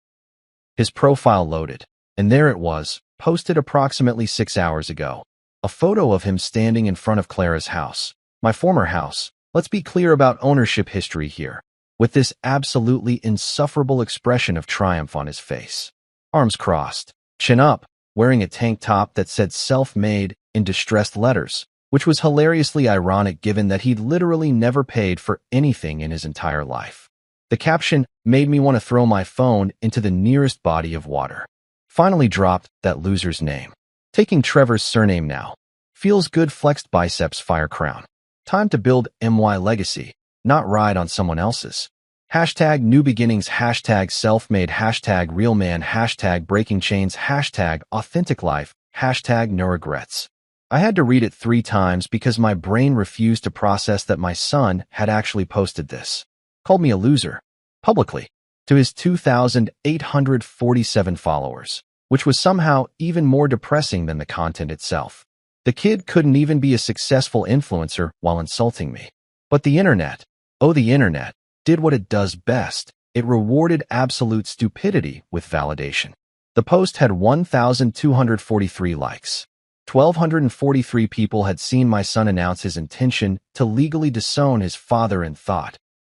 His profile loaded, and there it was, posted approximately 6 hours ago. A photo of him standing in front of Clara's house, my former house. Let's be clear about ownership history here, with this absolutely insufferable expression of triumph on his face. Arms crossed, chin up, wearing a tank top that said self-made in distressed letters, which was hilariously ironic given that he'd literally never paid for anything in his entire life. The caption made me want to throw my phone into the nearest body of water. Finally dropped that loser's name. Taking Trevor's surname now. Feels good flexed biceps fire crown. Time to build MY legacy, not ride on someone else's. Hashtag new beginnings, hashtag self-made, hashtag real man, hashtag breaking chains, hashtag authentic life, hashtag no regrets. I had to read it 3 times because my brain refused to process that my son had actually posted this. Called me a loser. Publicly. To his 2,847 followers, which was somehow even more depressing than the content itself. The kid couldn't even be a successful influencer while insulting me. But the internet, oh the internet, did what it does best. It rewarded absolute stupidity with validation. The post had 1,243 likes. 1,243 people had seen my son announce his intention to legally disown his father and thought,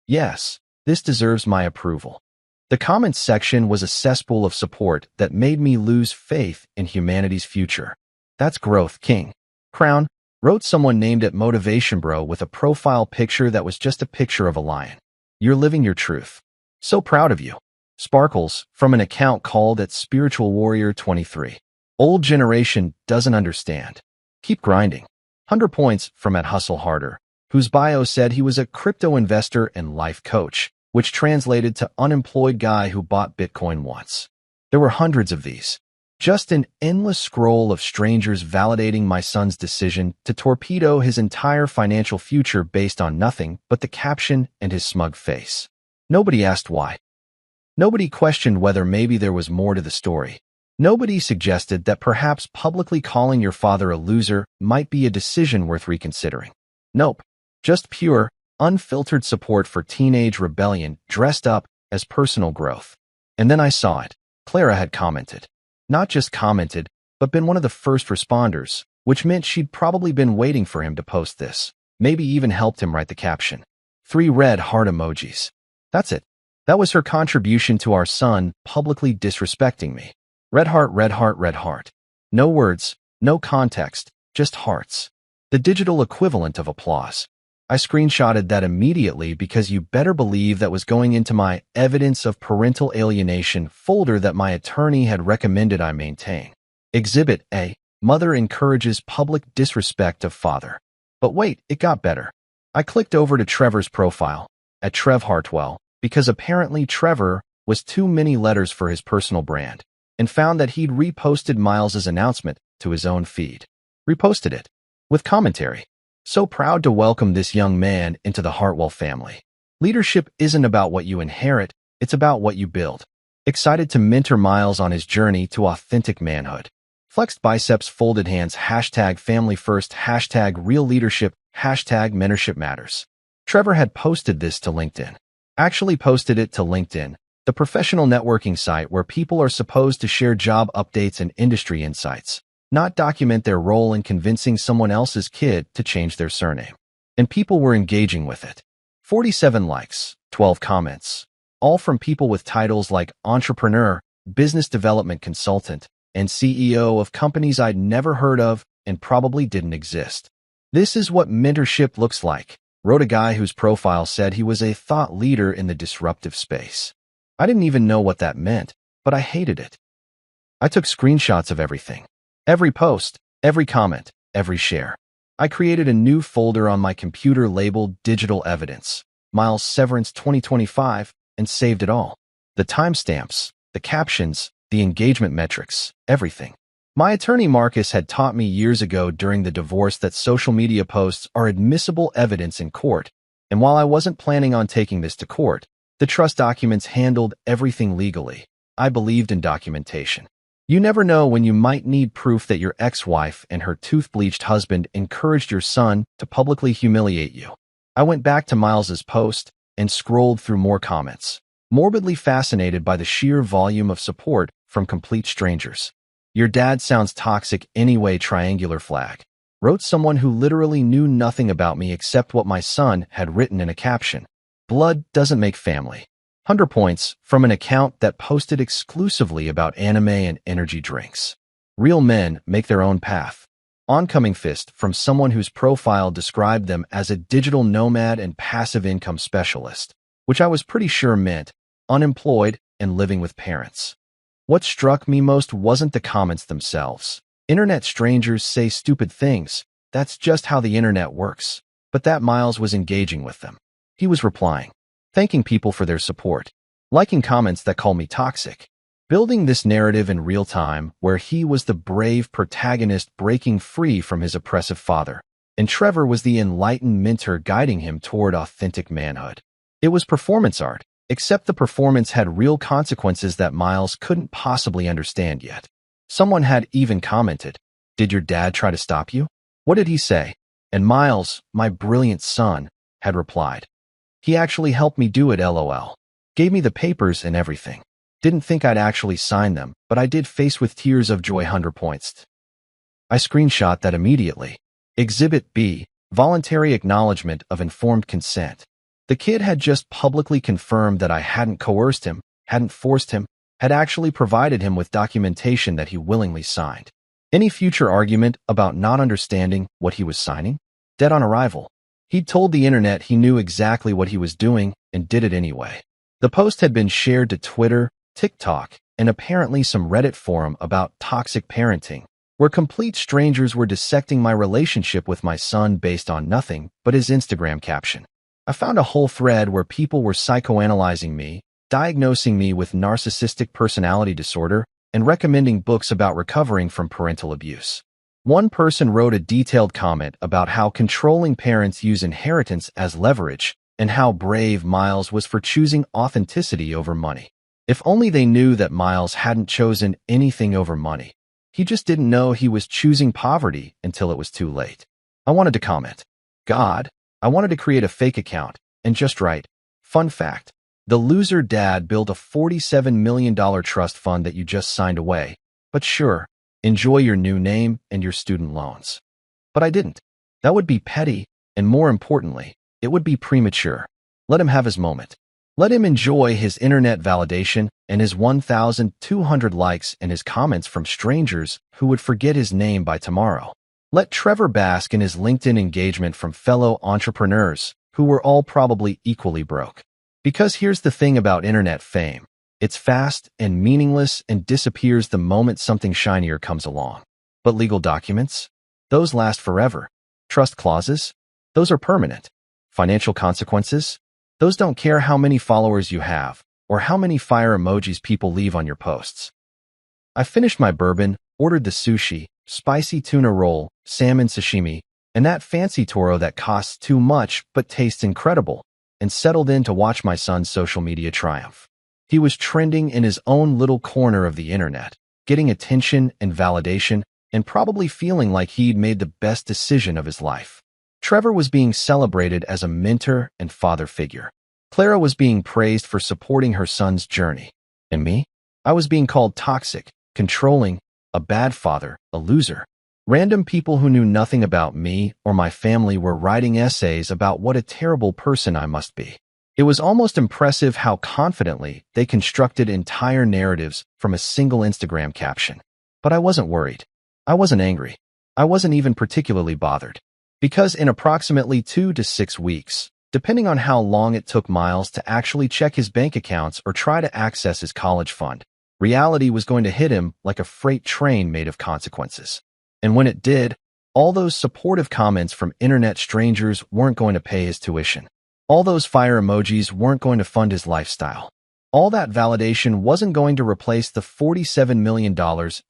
yes, this deserves my approval. The comments section was a cesspool of support that made me lose faith in humanity's future. That's growth, King. Crown, wrote someone named at Motivation Bro with a profile picture that was just a picture of a lion. You're living your truth. So proud of you. Sparkles from an account called at Spiritual Warrior 23. Old generation doesn't understand. Keep grinding. 100 points from at Hustle Harder, whose bio said he was a crypto investor and life coach, which translated to unemployed guy who bought Bitcoin once. There were hundreds of these. Just an endless scroll of strangers validating my son's decision to torpedo his entire financial future based on nothing but the caption and his smug face. Nobody asked why. Nobody questioned whether maybe there was more to the story. Nobody suggested that perhaps publicly calling your father a loser might be a decision worth reconsidering. Nope. Just pure, unfiltered support for teenage rebellion dressed up as personal growth. And then I saw it. Clara had commented. Not just commented, but been one of the first responders, which meant she'd probably been waiting for him to post this. Maybe even helped him write the caption. 3 red heart emojis. That's it. That was her contribution to our son publicly disrespecting me. Red heart, red heart, red heart. No words, no context, just hearts. The digital equivalent of applause. I screenshotted that immediately because you better believe that was going into my evidence of parental alienation folder that my attorney had recommended I maintain. Exhibit A. Mother encourages public disrespect of father. But wait, it got better. I clicked over to Trevor's profile, at Trev Hartwell, because apparently Trevor was too many letters for his personal brand, and found that he'd reposted Miles's announcement to his own feed. Reposted it. With commentary. So proud to welcome this young man into the Hartwell family. Leadership isn't about what you inherit, it's about what you build. Excited to mentor Miles on his journey to authentic manhood. Flexed biceps, folded hands, hashtag family first, hashtag real leadership, hashtag mentorship matters. Trevor had posted this to LinkedIn. Actually posted it to LinkedIn, the professional networking site where people are supposed to share job updates and industry insights, not document their role in convincing someone else's kid to change their surname. And people were engaging with it. 47 likes, 12 comments, all from people with titles like entrepreneur, business development consultant, and CEO of companies I'd never heard of and probably didn't exist. This is what mentorship looks like, wrote a guy whose profile said he was a thought leader in the disruptive space. I didn't even know what that meant, but I hated it. I took screenshots of everything. Every post, every comment, every share. I created a new folder on my computer labeled Digital Evidence, Miles Severance 2025, and saved it all. The timestamps, the captions, the engagement metrics, everything. My attorney Marcus had taught me years ago during the divorce that social media posts are admissible evidence in court, and while I wasn't planning on taking this to court, the trust documents handled everything legally. I believed in documentation. You never know when you might need proof that your ex-wife and her tooth-bleached husband encouraged your son to publicly humiliate you. I went back to Miles's post and scrolled through more comments, morbidly fascinated by the sheer volume of support from complete strangers. Your dad sounds toxic anyway, triangular flag, wrote someone who literally knew nothing about me except what my son had written in a caption. Blood doesn't make family. 100 points from an account that posted exclusively about anime and energy drinks. Real men make their own path. Oncoming fist from someone whose profile described them as a digital nomad and passive income specialist, which I was pretty sure meant unemployed and living with parents. What struck me most wasn't the comments themselves. Internet strangers say stupid things. That's just how the internet works. But that Miles was engaging with them. He was replying, thanking people for their support, liking comments that call me toxic, building this narrative in real time where he was the brave protagonist breaking free from his oppressive father, and Trevor was the enlightened mentor guiding him toward authentic manhood. It was performance art, except the performance had real consequences that Miles couldn't possibly understand yet. Someone had even commented, "Did your dad try to stop you?" What did he say? And Miles, my brilliant son, had replied, "He actually helped me do it, LOL. Gave me the papers and everything. Didn't think I'd actually sign them, but I did, face with tears of joy, 100 points." I screenshot that immediately. Exhibit B, voluntary acknowledgement of informed consent. The kid had just publicly confirmed that I hadn't coerced him, hadn't forced him, had actually provided him with documentation that he willingly signed. Any future argument about not understanding what he was signing? Dead on arrival. He'd told the internet he knew exactly what he was doing and did it anyway. The post had been shared to Twitter, TikTok, and apparently some Reddit forum about toxic parenting, where complete strangers were dissecting my relationship with my son based on nothing but his Instagram caption. I found a whole thread where people were psychoanalyzing me, diagnosing me with narcissistic personality disorder, and recommending books about recovering from parental abuse. One person wrote a detailed comment about how controlling parents use inheritance as leverage and how brave Miles was for choosing authenticity over money. If only they knew that Miles hadn't chosen anything over money. He just didn't know he was choosing poverty until it was too late. I wanted to comment, God, I wanted to create a fake account and just write, fun fact, the loser dad built a $47 million trust fund that you just signed away, but sure, enjoy your new name and your student loans. But I didn't. That would be petty, and more importantly, it would be premature. Let him have his moment. Let him enjoy his internet validation and his 1,200 likes and his comments from strangers who would forget his name by tomorrow. Let Trevor bask in his LinkedIn engagement from fellow entrepreneurs who were all probably equally broke. Because here's the thing about internet fame. It's fast and meaningless and disappears the moment something shinier comes along. But legal documents? Those last forever. Trust clauses? Those are permanent. Financial consequences? Those don't care how many followers you have or how many fire emojis people leave on your posts. I finished my bourbon, ordered the sushi, spicy tuna roll, salmon sashimi, and that fancy toro that costs too much but tastes incredible, and settled in to watch my son's social media triumph. He was trending in his own little corner of the internet, getting attention and validation, and probably feeling like he'd made the best decision of his life. Trevor was being celebrated as a mentor and father figure. Clara was being praised for supporting her son's journey. And me? I was being called toxic, controlling, a bad father, a loser. Random people who knew nothing about me or my family were writing essays about what a terrible person I must be. It was almost impressive how confidently they constructed entire narratives from a single Instagram caption. But I wasn't worried. I wasn't angry. I wasn't even particularly bothered. Because in approximately 2 to 6 weeks, depending on how long it took Miles to actually check his bank accounts or try to access his college fund, reality was going to hit him like a freight train made of consequences. And when it did, all those supportive comments from internet strangers weren't going to pay his tuition. All those fire emojis weren't going to fund his lifestyle. All that validation wasn't going to replace the $47 million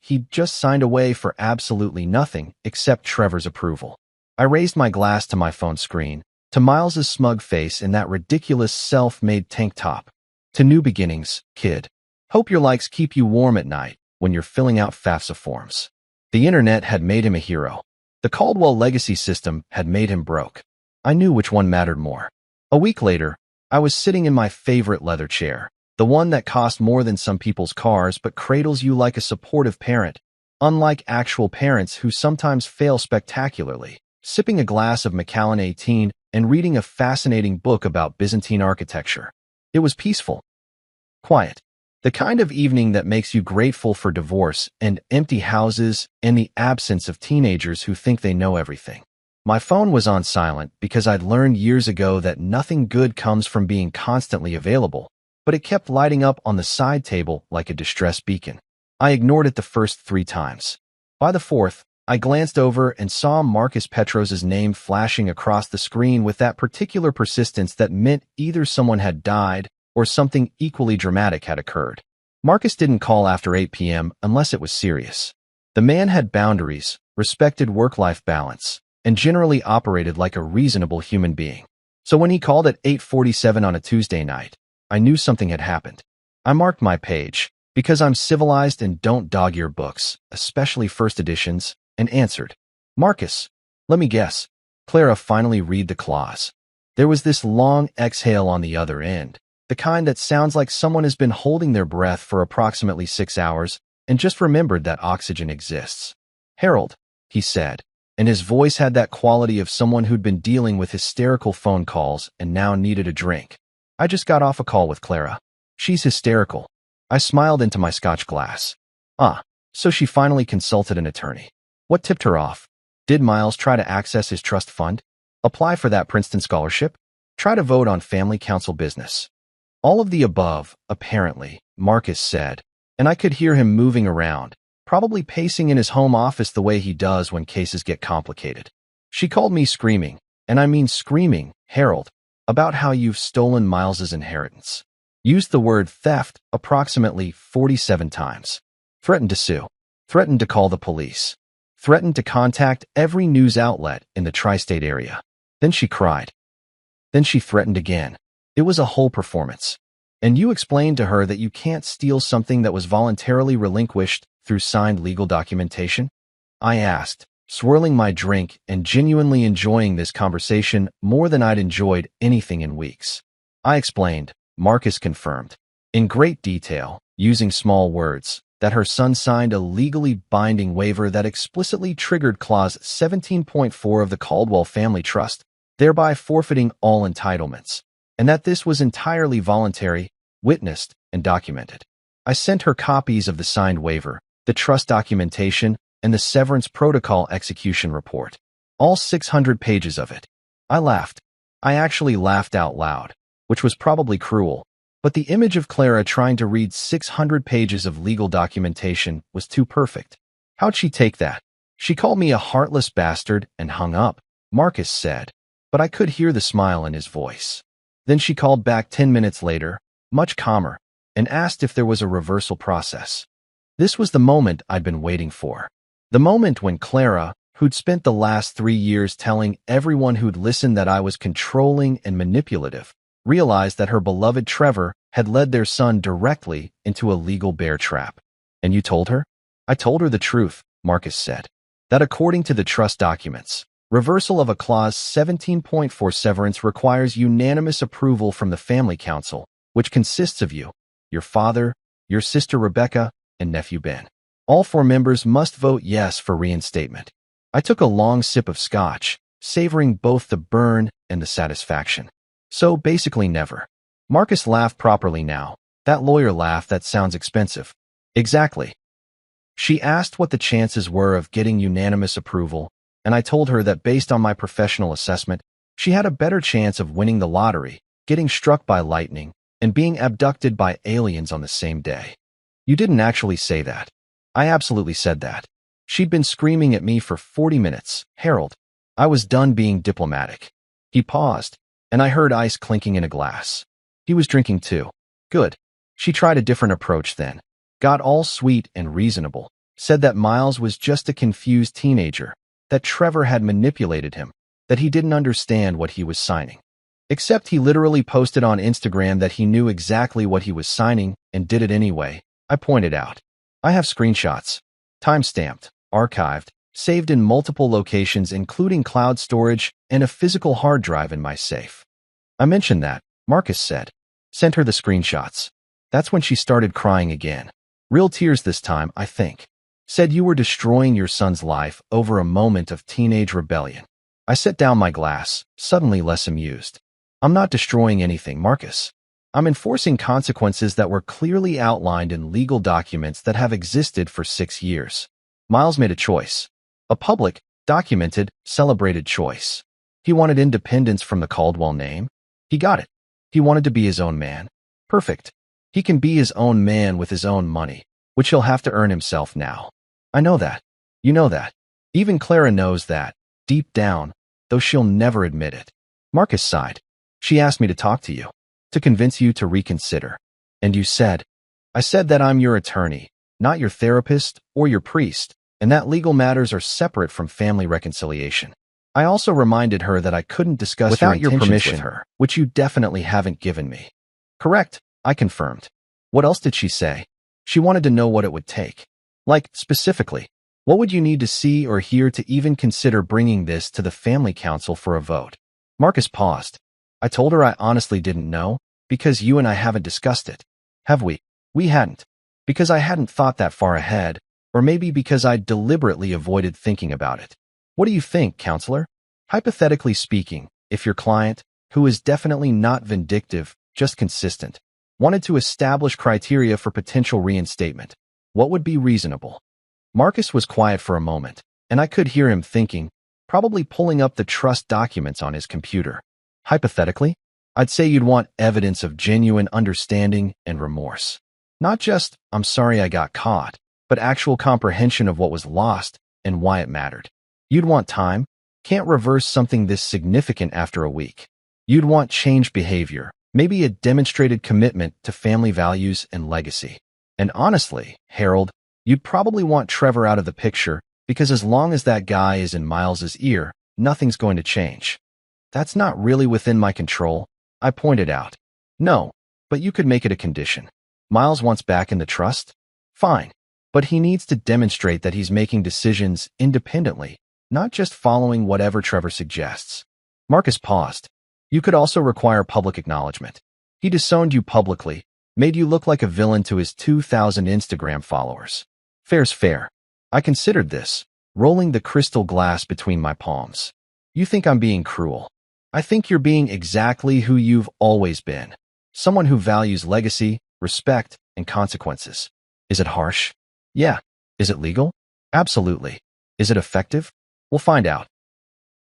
he'd just signed away for absolutely nothing except Trevor's approval. I raised my glass to my phone screen, to Miles's smug face in that ridiculous self-made tank top. To new beginnings, kid. Hope your likes keep you warm at night when you're filling out FAFSA forms. The internet had made him a hero. The Caldwell legacy system had made him broke. I knew which one mattered more. A week later, I was sitting in my favorite leather chair, the one that cost more than some people's cars but cradles you like a supportive parent, unlike actual parents who sometimes fail spectacularly, sipping a glass of Macallan 18 and reading a fascinating book about Byzantine architecture. It was peaceful. Quiet. The kind of evening that makes you grateful for divorce and empty houses and the absence of teenagers who think they know everything. My phone was on silent because I'd learned years ago that nothing good comes from being constantly available, but it kept lighting up on the side table like a distress beacon. I ignored it the first 3 times. By the 4th, I glanced over and saw Marcus Petros's name flashing across the screen with that particular persistence that meant either someone had died or something equally dramatic had occurred. Marcus didn't call after 8 p.m. unless it was serious. The man had boundaries, respected work-life balance, and generally operated like a reasonable human being. So when he called at 8:47 on a Tuesday night, I knew something had happened. I marked my page, because I'm civilized and don't dog-ear books, especially first editions, and answered. Marcus, let me guess. Clara finally read the clause. There was this long exhale on the other end, the kind that sounds like someone has been holding their breath for approximately 6 hours and just remembered that oxygen exists. Harold, he said, and his voice had that quality of someone who'd been dealing with hysterical phone calls and now needed a drink. I just got off a call with Clara. She's hysterical. I smiled into my scotch glass. So she finally consulted an attorney. What tipped her off? Did Miles try to access his trust fund? Apply for that Princeton scholarship? Try to vote on family council business? All of the above, apparently, Marcus said, and I could hear him moving around, probably pacing in his home office the way he does when cases get complicated. She called me screaming, and I mean screaming, Harold, about how you've stolen Miles's inheritance. Used the word theft approximately 47 times. Threatened to sue. Threatened to call the police. Threatened to contact every news outlet in the tri-state area. Then she cried. Then she threatened again. It was a whole performance. And you explained to her that you can't steal something that was voluntarily relinquished through signed legal documentation? I asked, swirling my drink and genuinely enjoying this conversation more than I'd enjoyed anything in weeks. I explained, Marcus confirmed, in great detail, using small words, that her son signed a legally binding waiver that explicitly triggered Clause 17.4 of the Caldwell Family Trust, thereby forfeiting all entitlements, and that this was entirely voluntary, witnessed, and documented. I sent her copies of the signed waiver, the trust documentation, and the severance protocol execution report. All 600 pages of it. I laughed. I actually laughed out loud, which was probably cruel, but the image of Clara trying to read 600 pages of legal documentation was too perfect. How'd she take that? She called me a heartless bastard and hung up, Marcus said, but I could hear the smile in his voice. Then she called back 10 minutes later, much calmer, and asked if there was a reversal process. This was the moment I'd been waiting for. The moment when Clara, who'd spent the last 3 years telling everyone who'd listened that I was controlling and manipulative, realized that her beloved Trevor had led their son directly into a legal bear trap. And you told her? I told her the truth, Marcus said. That according to the trust documents, reversal of a Clause 17.4 severance requires unanimous approval from the family council, which consists of you, your father, your sister Rebecca, and nephew Ben. All 4 members must vote yes for reinstatement. I took a long sip of scotch, savoring both the burn and the satisfaction. So basically never. Marcus laughed properly now, that lawyer laugh that sounds expensive. Exactly. She asked what the chances were of getting unanimous approval, and I told her that based on my professional assessment, she had a better chance of winning the lottery, getting struck by lightning, and being abducted by aliens on the same day. You didn't actually say that. I absolutely said that. She'd been screaming at me for 40 minutes. Harold. I was done being diplomatic. He paused, and I heard ice clinking in a glass. He was drinking too. Good. She tried a different approach then. Got all sweet and reasonable. Said that Miles was just a confused teenager. That Trevor had manipulated him. That he didn't understand what he was signing. Except he literally posted on Instagram that he knew exactly what he was signing and did it anyway, I pointed out. I have screenshots. Time-stamped, archived, saved in multiple locations including cloud storage and a physical hard drive in my safe. I mentioned that, Marcus said. Sent her the screenshots. That's when she started crying again. Real tears this time, I think. Said you were destroying your son's life over a moment of teenage rebellion. I set down my glass, suddenly less amused. I'm not destroying anything, Marcus. I'm enforcing consequences that were clearly outlined in legal documents that have existed for 6 years. Miles made a choice. A public, documented, celebrated choice. He wanted independence from the Caldwell name. He got it. He wanted to be his own man. Perfect. He can be his own man with his own money, which he'll have to earn himself now. I know that. You know that. Even Clara knows that, deep down, though she'll never admit it. Marcus sighed. She asked me to talk to you. To convince you to reconsider. And you said, I said that I'm your attorney, not your therapist or your priest, and that legal matters are separate from family reconciliation. I also reminded her that I couldn't discuss without your permission with her, which you definitely haven't given me. Correct, I confirmed. What else did she say? She wanted to know what it would take. Like, specifically, what would you need to see or hear to even consider bringing this to the family council for a vote? Marcus paused. I told her I honestly didn't know, because you and I haven't discussed it. Have we? We hadn't. Because I hadn't thought that far ahead, or maybe because I deliberately avoided thinking about it. What do you think, counselor? Hypothetically speaking, if your client, who is definitely not vindictive, just consistent, wanted to establish criteria for potential reinstatement, what would be reasonable? Marcus was quiet for a moment, and I could hear him thinking, probably pulling up the trust documents on his computer. Hypothetically? I'd say you'd want evidence of genuine understanding and remorse. Not just, I'm sorry I got caught, but actual comprehension of what was lost and why it mattered. You'd want time. Can't reverse something this significant after a week. You'd want changed behavior, maybe a demonstrated commitment to family values and legacy. And honestly, Harold, you'd probably want Trevor out of the picture because as long as that guy is in Miles's ear, nothing's going to change. That's not really within my control, I pointed out. No, but you could make it a condition. Miles wants back in the trust? Fine. But he needs to demonstrate that he's making decisions independently, not just following whatever Trevor suggests. Marcus paused. You could also require public acknowledgement. He disowned you publicly, made you look like a villain to his 2,000 Instagram followers. Fair's fair. I considered this, rolling the crystal glass between my palms. You think I'm being cruel. I think you're being exactly who you've always been. Someone who values legacy, respect, and consequences. Is it harsh? Yeah. Is it legal? Absolutely. Is it effective? We'll find out.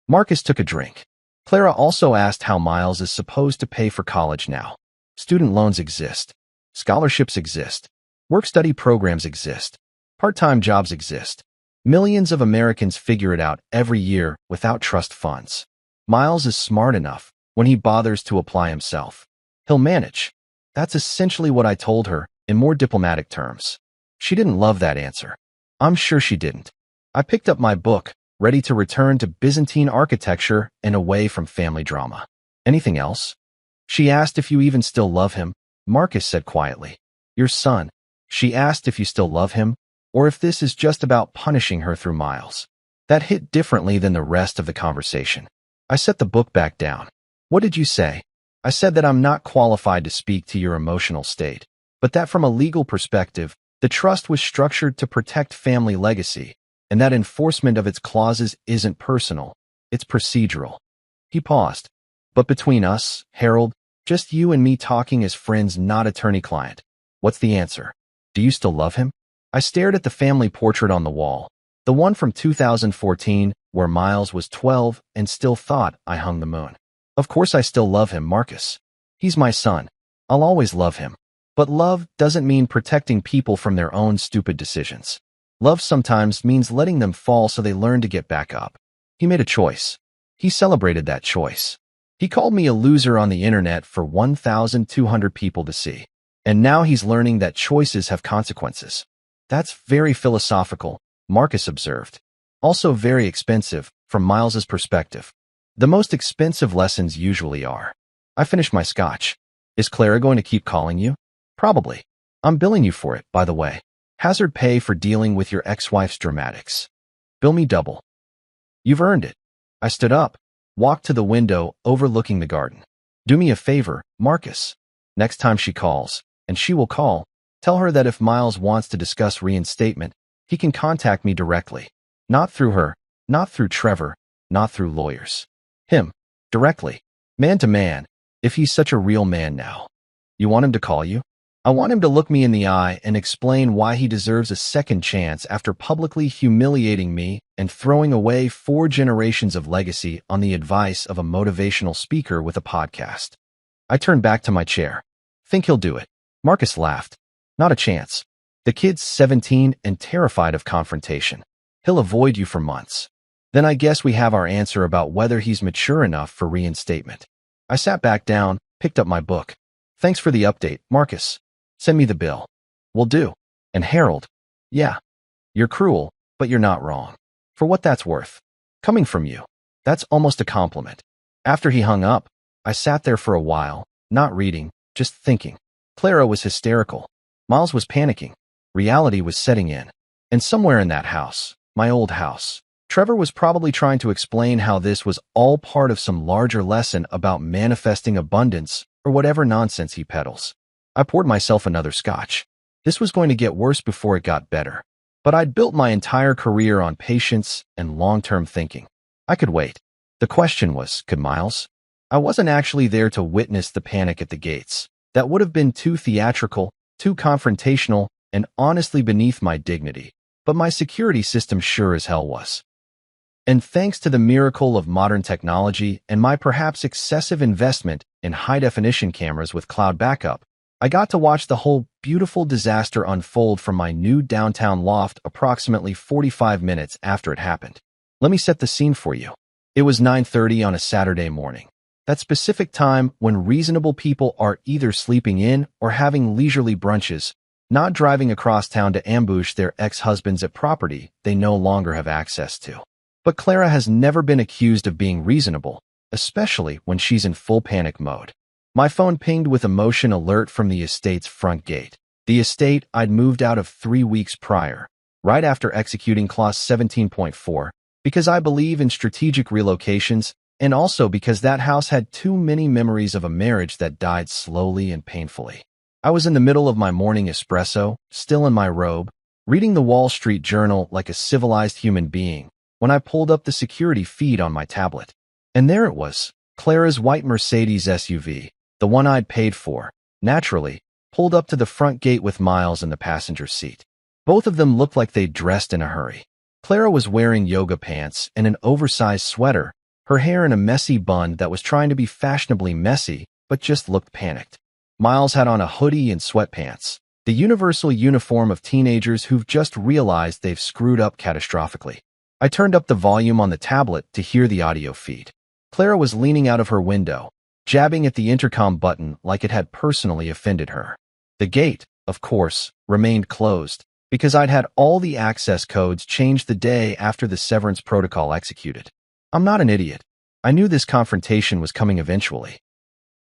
Marcus took a drink. Clara also asked how Miles is supposed to pay for college now. Student loans exist. Scholarships exist. Work-study programs exist. Part-time jobs exist. Millions of Americans figure it out every year without trust funds. Miles is smart enough when he bothers to apply himself. He'll manage. That's essentially what I told her in more diplomatic terms. She didn't love that answer. I'm sure she didn't. I picked up my book, ready to return to Byzantine architecture and away from family drama. Anything else? She asked if you even still love him. Marcus said quietly. Your son. She asked if you still love him, or if this is just about punishing her through Miles. That hit differently than the rest of the conversation. I set the book back down. What did you say? I said that I'm not qualified to speak to your emotional state, but that from a legal perspective, the trust was structured to protect family legacy, and that enforcement of its clauses isn't personal, it's procedural. He paused. But between us, Harold, just you and me talking as friends, not attorney-client. What's the answer? Do you still love him? I stared at the family portrait on the wall, the one from 2014, where Miles was 12 and still thought I hung the moon. Of course I still love him, Marcus. He's my son. I'll always love him. But love doesn't mean protecting people from their own stupid decisions. Love sometimes means letting them fall so they learn to get back up. He made a choice. He celebrated that choice. He called me a loser on the internet for 1,200 people to see. And now he's learning that choices have consequences. That's very philosophical, Marcus observed. Also very expensive, from Miles's perspective. The most expensive lessons usually are. I finished my scotch. Is Clara going to keep calling you? Probably. I'm billing you for it, by the way. Hazard pay for dealing with your ex-wife's dramatics. Bill me double. You've earned it. I stood up, walked to the window overlooking the garden. Do me a favor, Marcus. Next time she calls, and she will call, tell her that if Miles wants to discuss reinstatement, he can contact me directly. Not through her, not through Trevor, not through lawyers. Him. Directly. Man to man, if he's such a real man now. You want him to call you? I want him to look me in the eye and explain why he deserves a second chance after publicly humiliating me and throwing away 4 generations of legacy on the advice of a motivational speaker with a podcast. I turned back to my chair. Think he'll do it? Marcus laughed. Not a chance. The kid's 17 and terrified of confrontation. He'll avoid you for months. Then I guess we have our answer about whether he's mature enough for reinstatement. I sat back down, picked up my book. Thanks for the update, Marcus. Send me the bill. Will do. And Harold. Yeah. You're cruel, but you're not wrong. For what that's worth. Coming from you. That's almost a compliment. After he hung up, I sat there for a while, not reading, just thinking. Clara was hysterical. Miles was panicking. Reality was setting in. And somewhere in that house, my old house, Trevor was probably trying to explain how this was all part of some larger lesson about manifesting abundance or whatever nonsense he peddles. I poured myself another scotch. This was going to get worse before it got better. But I'd built my entire career on patience and long-term thinking. I could wait. The question was, could Miles? I wasn't actually there to witness the panic at the gates. That would have been too theatrical, too confrontational, and honestly beneath my dignity. But my security system sure as hell was. And thanks to the miracle of modern technology and my perhaps excessive investment in high-definition cameras with cloud backup, I got to watch the whole beautiful disaster unfold from my new downtown loft approximately 45 minutes after it happened. Let me set the scene for you. It was 9:30 on a Saturday morning. That specific time when reasonable people are either sleeping in or having leisurely brunches, not driving across town to ambush their ex-husbands at property they no longer have access to. But Clara has never been accused of being reasonable, especially when she's in full panic mode. My phone pinged with a motion alert from the estate's front gate. The estate I'd moved out of 3 weeks prior, right after executing Clause 17.4, because I believe in strategic relocations, and also because that house had too many memories of a marriage that died slowly and painfully. I was in the middle of my morning espresso, still in my robe, reading the Wall Street Journal like a civilized human being, when I pulled up the security feed on my tablet. And there it was, Clara's white Mercedes SUV, the one I'd paid for, naturally, pulled up to the front gate with Miles in the passenger seat. Both of them looked like they'd dressed in a hurry. Clara was wearing yoga pants and an oversized sweater, her hair in a messy bun that was trying to be fashionably messy, but just looked panicked. Miles had on a hoodie and sweatpants, the universal uniform of teenagers who've just realized they've screwed up catastrophically. I turned up the volume on the tablet to hear the audio feed. Clara was leaning out of her window, jabbing at the intercom button like it had personally offended her. The gate, of course, remained closed, because I'd had all the access codes changed the day after the severance protocol executed. I'm not an idiot. I knew this confrontation was coming eventually.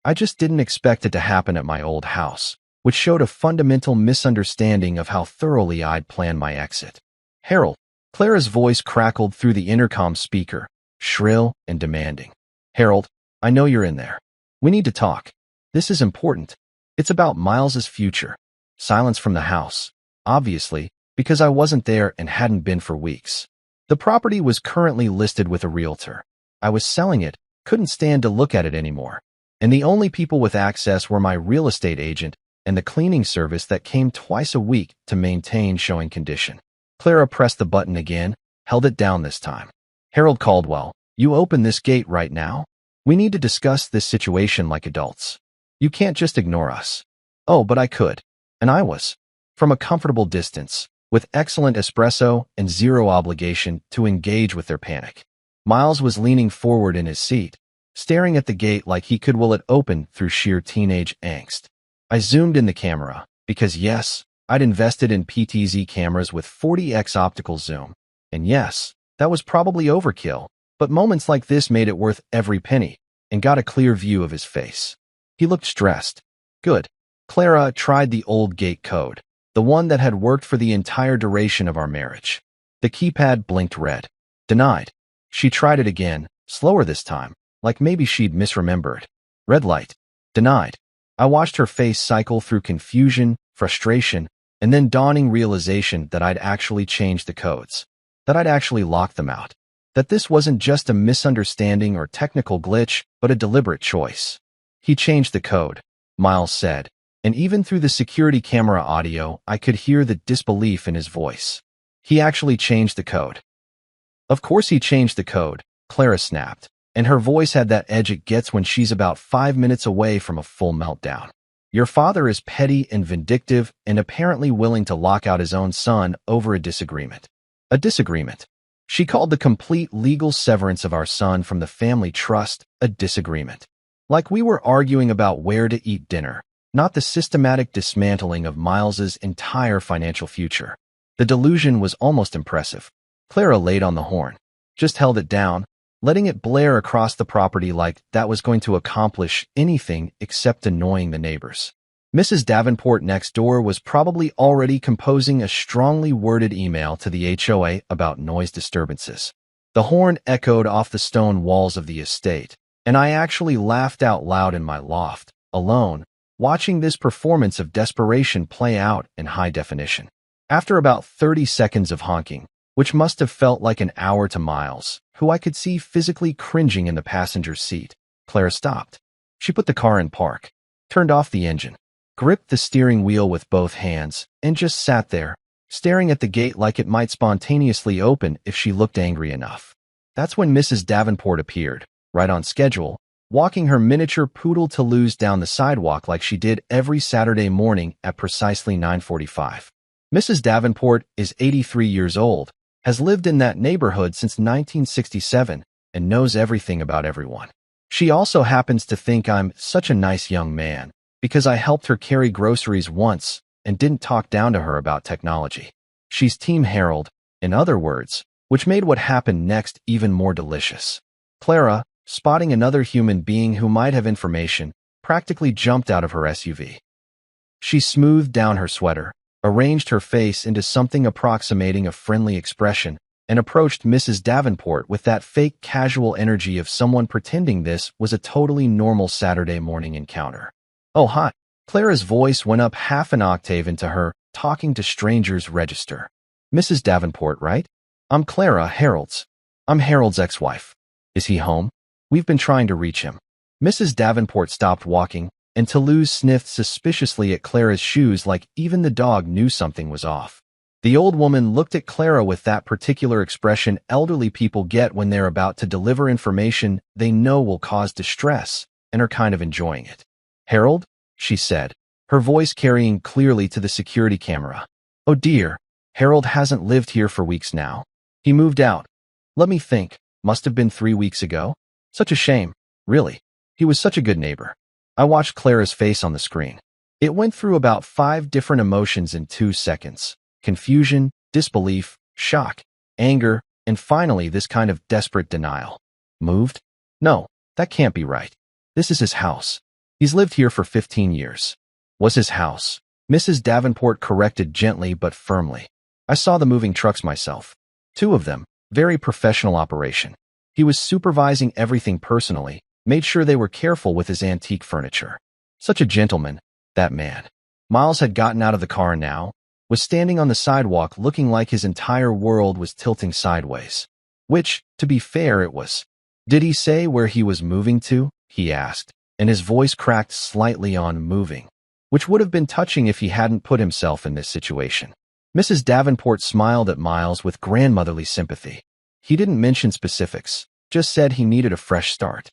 I just didn't expect it to happen at my old house, which showed a fundamental misunderstanding of how thoroughly I'd planned my exit. Harold, Clara's voice crackled through the intercom speaker, shrill and demanding. Harold, I know you're in there. We need to talk. This is important. It's about Miles's future. Silence from the house, obviously, because I wasn't there and hadn't been for weeks. The property was currently listed with a realtor. I was selling it, couldn't stand to look at it anymore. And the only people with access were my real estate agent and the cleaning service that came twice a week to maintain showing condition. Clara pressed the button again, held it down this time. Harold Caldwell, you open this gate right now? We need to discuss this situation like adults. You can't just ignore us. Oh, but I could. And I was. From a comfortable distance, with excellent espresso and zero obligation to engage with their panic. Miles was leaning forward in his seat, staring at the gate like he could will it open through sheer teenage angst. I zoomed in the camera, because yes, I'd invested in PTZ cameras with 40x optical zoom. And yes, that was probably overkill, but moments like this made it worth every penny, and got a clear view of his face. He looked stressed. Good. Clara tried the old gate code, the one that had worked for the entire duration of our marriage. The keypad blinked red. Denied. She tried it again, slower this time, like maybe she'd misremembered. Red light. Denied. I watched her face cycle through confusion, frustration, and then dawning realization that I'd actually changed the codes, that I'd actually locked them out, that this wasn't just a misunderstanding or technical glitch, but a deliberate choice. He changed the code, Miles said, and even through the security camera audio, I could hear the disbelief in his voice. He actually changed the code. Of course he changed the code, Clara snapped, and her voice had that edge it gets when she's about 5 minutes away from a full meltdown. Your father is petty and vindictive and apparently willing to lock out his own son over a disagreement. A disagreement. She called the complete legal severance of our son from the family trust a disagreement. Like we were arguing about where to eat dinner, not the systematic dismantling of Miles's entire financial future. The delusion was almost impressive. Clara laid on the horn, just held it down, letting it blare across the property like that was going to accomplish anything except annoying the neighbors. Mrs. Davenport next door was probably already composing a strongly worded email to the HOA about noise disturbances. The horn echoed off the stone walls of the estate, and I actually laughed out loud in my loft, alone, watching this performance of desperation play out in high definition. After about 30 seconds of honking, which must have felt like an hour to Miles, who I could see physically cringing in the passenger seat, Clara stopped. She put the car in park, turned off the engine, gripped the steering wheel with both hands, and just sat there, staring at the gate like it might spontaneously open if she looked angry enough. That's when Mrs. Davenport appeared, right on schedule, walking her miniature poodle Toulouse down the sidewalk like she did every Saturday morning at precisely 9:45. Mrs. Davenport is 83 years old, has lived in that neighborhood since 1967, and knows everything about everyone. She also happens to think I'm such a nice young man because I helped her carry groceries once and didn't talk down to her about technology. She's Team Harold, in other words, which made what happened next even more delicious. Clara, spotting another human being who might have information, practically jumped out of her SUV. She smoothed down her sweater, arranged her face into something approximating a friendly expression, and approached Mrs. Davenport with that fake casual energy of someone pretending this was a totally normal Saturday morning encounter. "Oh, hi." Clara's voice went up half an octave into her talking to strangers register. "Mrs. Davenport, right? I'm Clara, I'm Harold's ex-wife. Is he home? We've been trying to reach him." Mrs. Davenport stopped walking, and Toulouse sniffed suspiciously at Clara's shoes like even the dog knew something was off. The old woman looked at Clara with that particular expression elderly people get when they're about to deliver information they know will cause distress and are kind of enjoying it. "Harold?" she said, her voice carrying clearly to the security camera. "Oh dear, Harold hasn't lived here for weeks now. He moved out. Let me think, must have been 3 weeks ago. Such a shame, really. He was such a good neighbor." I watched Clara's face on the screen. It went through about 5 different emotions in 2 seconds. Confusion, disbelief, shock, anger, and finally this kind of desperate denial. Moved? No, that can't be right. This is his house. He's lived here for 15 years. Was his house. Mrs. Davenport corrected gently but firmly. I saw the moving trucks myself. 2 of them, very professional operation. He was supervising everything personally, made sure they were careful with his antique furniture. Such a gentleman, that man. Miles had gotten out of the car now, was standing on the sidewalk looking like his entire world was tilting sideways. Which, to be fair, it was. "Did he say where he was moving to?" he asked, and his voice cracked slightly on moving, which would have been touching if he hadn't put himself in this situation. Mrs. Davenport smiled at Miles with grandmotherly sympathy. He didn't mention specifics, just said he needed a fresh start.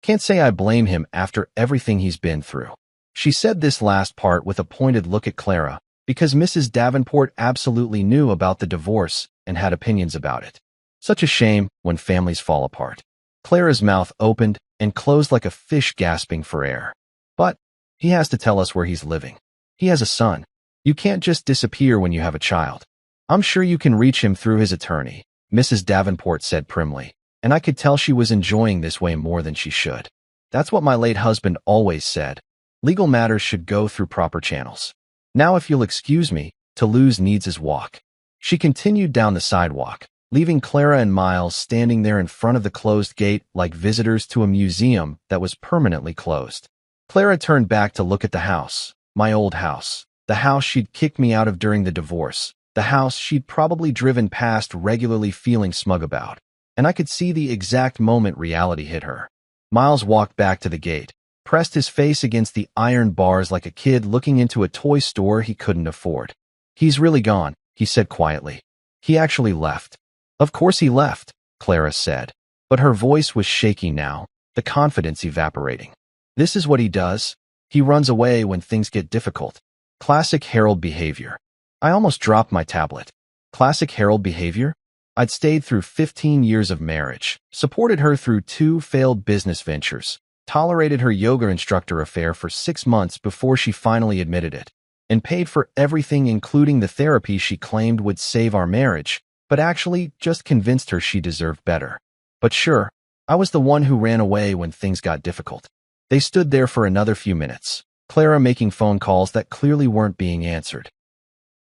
"Can't say I blame him after everything he's been through." She said this last part with a pointed look at Clara, because Mrs. Davenport absolutely knew about the divorce and had opinions about it. Such a shame when families fall apart. Clara's mouth opened and closed like a fish gasping for air. "But he has to tell us where he's living. He has a son. You can't just disappear when you have a child." "I'm sure you can reach him through his attorney," Mrs. Davenport said primly, and I could tell she was enjoying this way more than she should. "That's what my late husband always said. Legal matters should go through proper channels. Now if you'll excuse me, Toulouse needs his walk." She continued down the sidewalk, leaving Clara and Miles standing there in front of the closed gate like visitors to a museum that was permanently closed. Clara turned back to look at the house, my old house, the house she'd kicked me out of during the divorce, the house she'd probably driven past regularly feeling smug about. And I could see the exact moment reality hit her. Miles walked back to the gate, pressed his face against the iron bars like a kid looking into a toy store he couldn't afford. "He's really gone," he said quietly. "He actually left." "Of course he left," Clara said, but her voice was shaky now, the confidence evaporating. "This is what he does. He runs away when things get difficult. Classic Harold behavior." I almost dropped my tablet. Classic Harold behavior? I'd stayed through 15 years of marriage, supported her through 2 failed business ventures, tolerated her yoga instructor affair for 6 months before she finally admitted it, and paid for everything including the therapy she claimed would save our marriage, but actually just convinced her she deserved better. But sure, I was the one who ran away when things got difficult. They stood there for another few minutes, Clara making phone calls that clearly weren't being answered.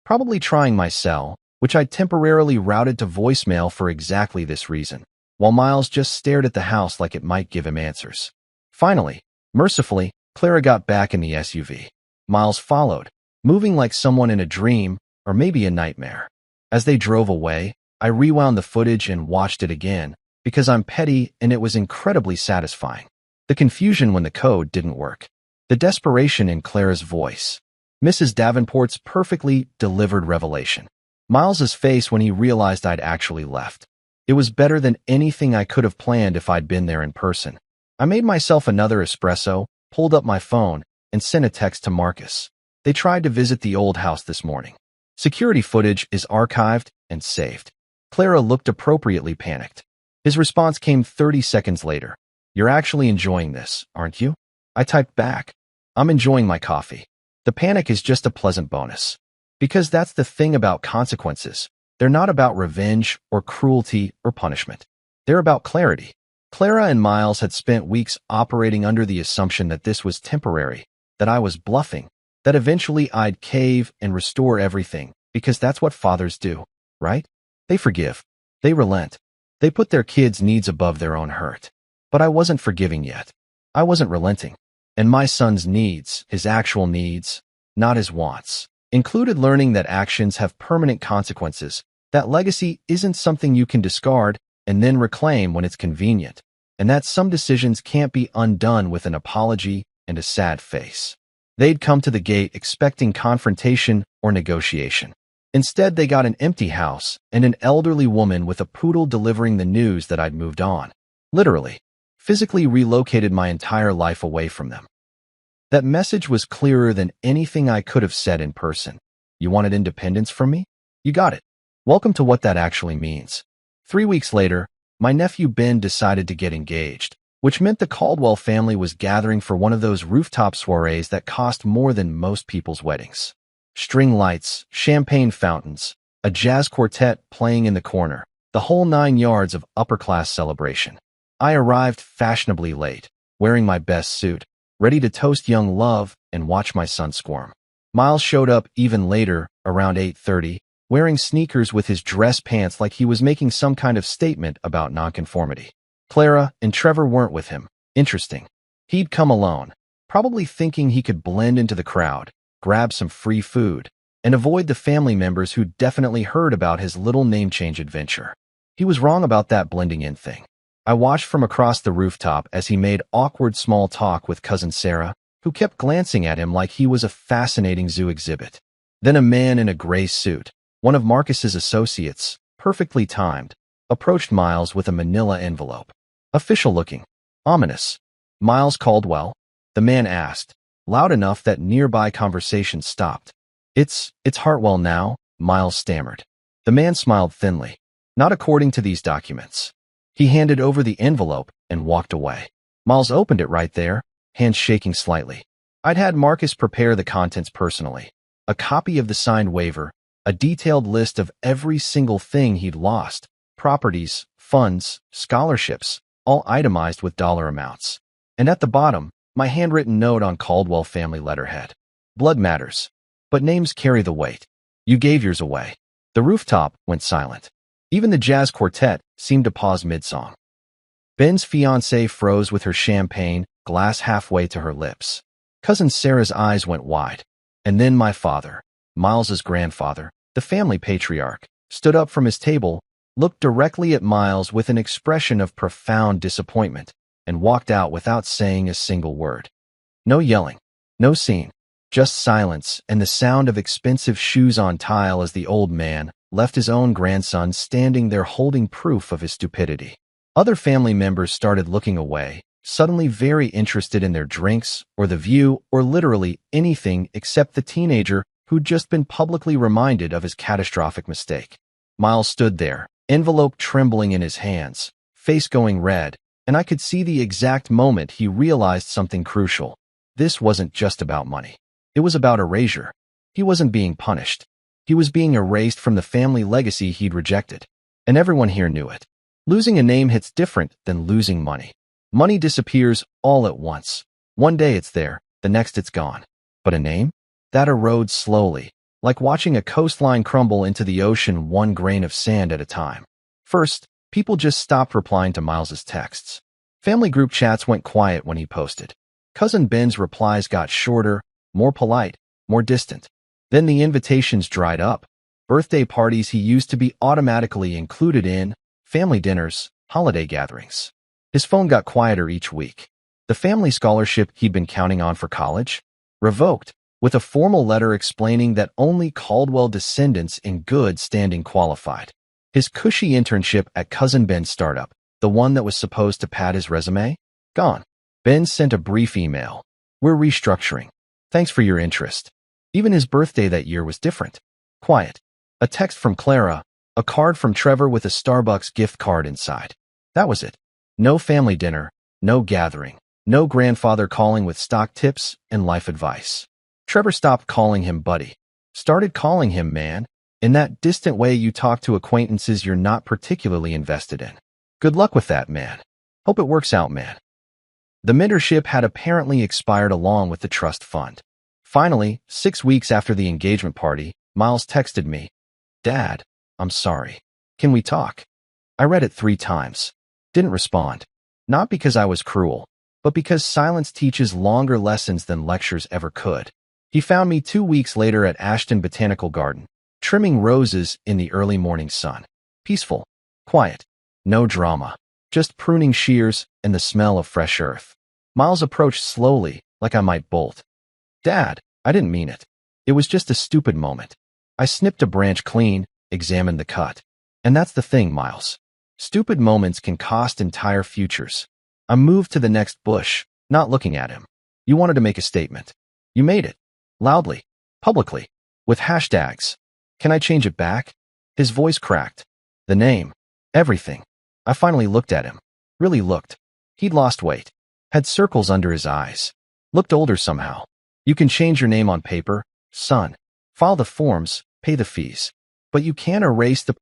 Probably trying my cell, which I temporarily routed to voicemail for exactly this reason, while Miles just stared at the house like it might give him answers. Finally, mercifully, Clara got back in the SUV. Miles followed, moving like someone in a dream, or maybe a nightmare. As they drove away, I rewound the footage and watched it again, because I'm petty and it was incredibly satisfying. The confusion when the code didn't work. The desperation in Clara's voice. Mrs. Davenport's perfectly delivered revelation. Miles's face when he realized I'd actually left. It was better than anything I could have planned if I'd been there in person. I made myself another espresso, pulled up my phone, and sent a text to Marcus. They tried to visit the old house this morning. Security footage is archived and saved. Clara looked appropriately panicked. His response came 30 seconds later. You're actually enjoying this, aren't you? I typed back. I'm enjoying my coffee. The panic is just a pleasant bonus. Because that's the thing about consequences. They're not about revenge or cruelty or punishment. They're about clarity. Clara and Miles had spent weeks operating under the assumption that this was temporary, that I was bluffing, that eventually I'd cave and restore everything, because that's what fathers do, right? They forgive. They relent. They put their kids' needs above their own hurt. But I wasn't forgiving yet. I wasn't relenting. And my son's needs, his actual needs, not his wants, included learning that actions have permanent consequences, that legacy isn't something you can discard and then reclaim when it's convenient, and that some decisions can't be undone with an apology and a sad face. They'd come to the gate expecting confrontation or negotiation. Instead, they got an empty house and an elderly woman with a poodle delivering the news that I'd moved on. Literally, physically relocated my entire life away from them. That message was clearer than anything I could have said in person. You wanted independence from me? You got it. Welcome to what that actually means. 3 weeks later, my nephew Ben decided to get engaged, which meant the Caldwell family was gathering for one of those rooftop soirees that cost more than most people's weddings. String lights, champagne fountains, a jazz quartet playing in the corner, the whole 9 yards of upper-class celebration. I arrived fashionably late, wearing my best suit, ready to toast young love and watch my son squirm. Miles showed up even later, around 8:30, wearing sneakers with his dress pants like he was making some kind of statement about nonconformity. Clara and Trevor weren't with him. Interesting. He'd come alone, probably thinking he could blend into the crowd, grab some free food, and avoid the family members who definitely heard about his little name-change adventure. He was wrong about that blending in thing. I watched from across the rooftop as he made awkward small talk with cousin Sarah, who kept glancing at him like he was a fascinating zoo exhibit. Then a man in a gray suit, one of Marcus's associates, perfectly timed, approached Miles with a manila envelope. Official-looking. Ominous. Miles Caldwell? The man asked, loud enough that nearby conversation stopped. It's Hartwell now, Miles stammered. The man smiled thinly. Not according to these documents. He handed over the envelope and walked away. Miles opened it right there, hands shaking slightly. I'd had Marcus prepare the contents personally. A copy of the signed waiver, a detailed list of every single thing he'd lost, properties, funds, scholarships, all itemized with dollar amounts. And at the bottom, my handwritten note on Caldwell family letterhead. Blood matters, but names carry the weight. You gave yours away. The rooftop went silent. Even the jazz quartet seemed to pause mid-song. Ben's fiancée froze with her champagne glass halfway to her lips. Cousin Sarah's eyes went wide. And then my father, Miles's grandfather, the family patriarch, stood up from his table, looked directly at Miles with an expression of profound disappointment, and walked out without saying a single word. No yelling, no scene, just silence and the sound of expensive shoes on tile as the old man left his own grandson standing there holding proof of his stupidity. Other family members started looking away, suddenly very interested in their drinks or the view or literally anything except the teenager who'd just been publicly reminded of his catastrophic mistake. Miles stood there, envelope trembling in his hands, face going red, and I could see the exact moment he realized something crucial. This wasn't just about money. It was about erasure. He wasn't being punished. He was being erased from the family legacy he'd rejected. And everyone here knew it. Losing a name hits different than losing money. Money disappears all at once. One day it's there, the next it's gone. But a name? That erodes slowly, like watching a coastline crumble into the ocean one grain of sand at a time. First, people just stopped replying to Miles's texts. Family group chats went quiet when he posted. Cousin Ben's replies got shorter, more polite, more distant. Then the invitations dried up. Birthday parties he used to be automatically included in, family dinners, holiday gatherings. His phone got quieter each week. The family scholarship he'd been counting on for college? Revoked, with a formal letter explaining that only Caldwell descendants in good standing qualified. His cushy internship at Cousin Ben's startup, the one that was supposed to pad his resume? Gone. Ben sent a brief email. We're restructuring. Thanks for your interest. Even his birthday that year was different. Quiet. A text from Clara, a card from Trevor with a Starbucks gift card inside. That was it. No family dinner, no gathering, no grandfather calling with stock tips and life advice. Trevor stopped calling him buddy. Started calling him man, in that distant way you talk to acquaintances you're not particularly invested in. Good luck with that, man. Hope it works out, man. The mentorship had apparently expired along with the trust fund. Finally, 6 weeks after the engagement party, Miles texted me, Dad, I'm sorry. Can we talk? I read it 3 times. Didn't respond. Not because I was cruel, but because silence teaches longer lessons than lectures ever could. He found me 2 weeks later at Ashton Botanical Garden, trimming roses in the early morning sun. Peaceful. Quiet. No drama. Just pruning shears and the smell of fresh earth. Miles approached slowly, like I might bolt. Dad, I didn't mean it. It was just a stupid moment. I snipped a branch clean, examined the cut. And that's the thing, Miles. Stupid moments can cost entire futures. I moved to the next bush, not looking at him. You wanted to make a statement. You made it. Loudly. Publicly. With hashtags. Can I change it back? His voice cracked. The name. Everything. I finally looked at him. Really looked. He'd lost weight. Had circles under his eyes. Looked older somehow. You can change your name on paper, son. File the forms, pay the fees. But you can't erase the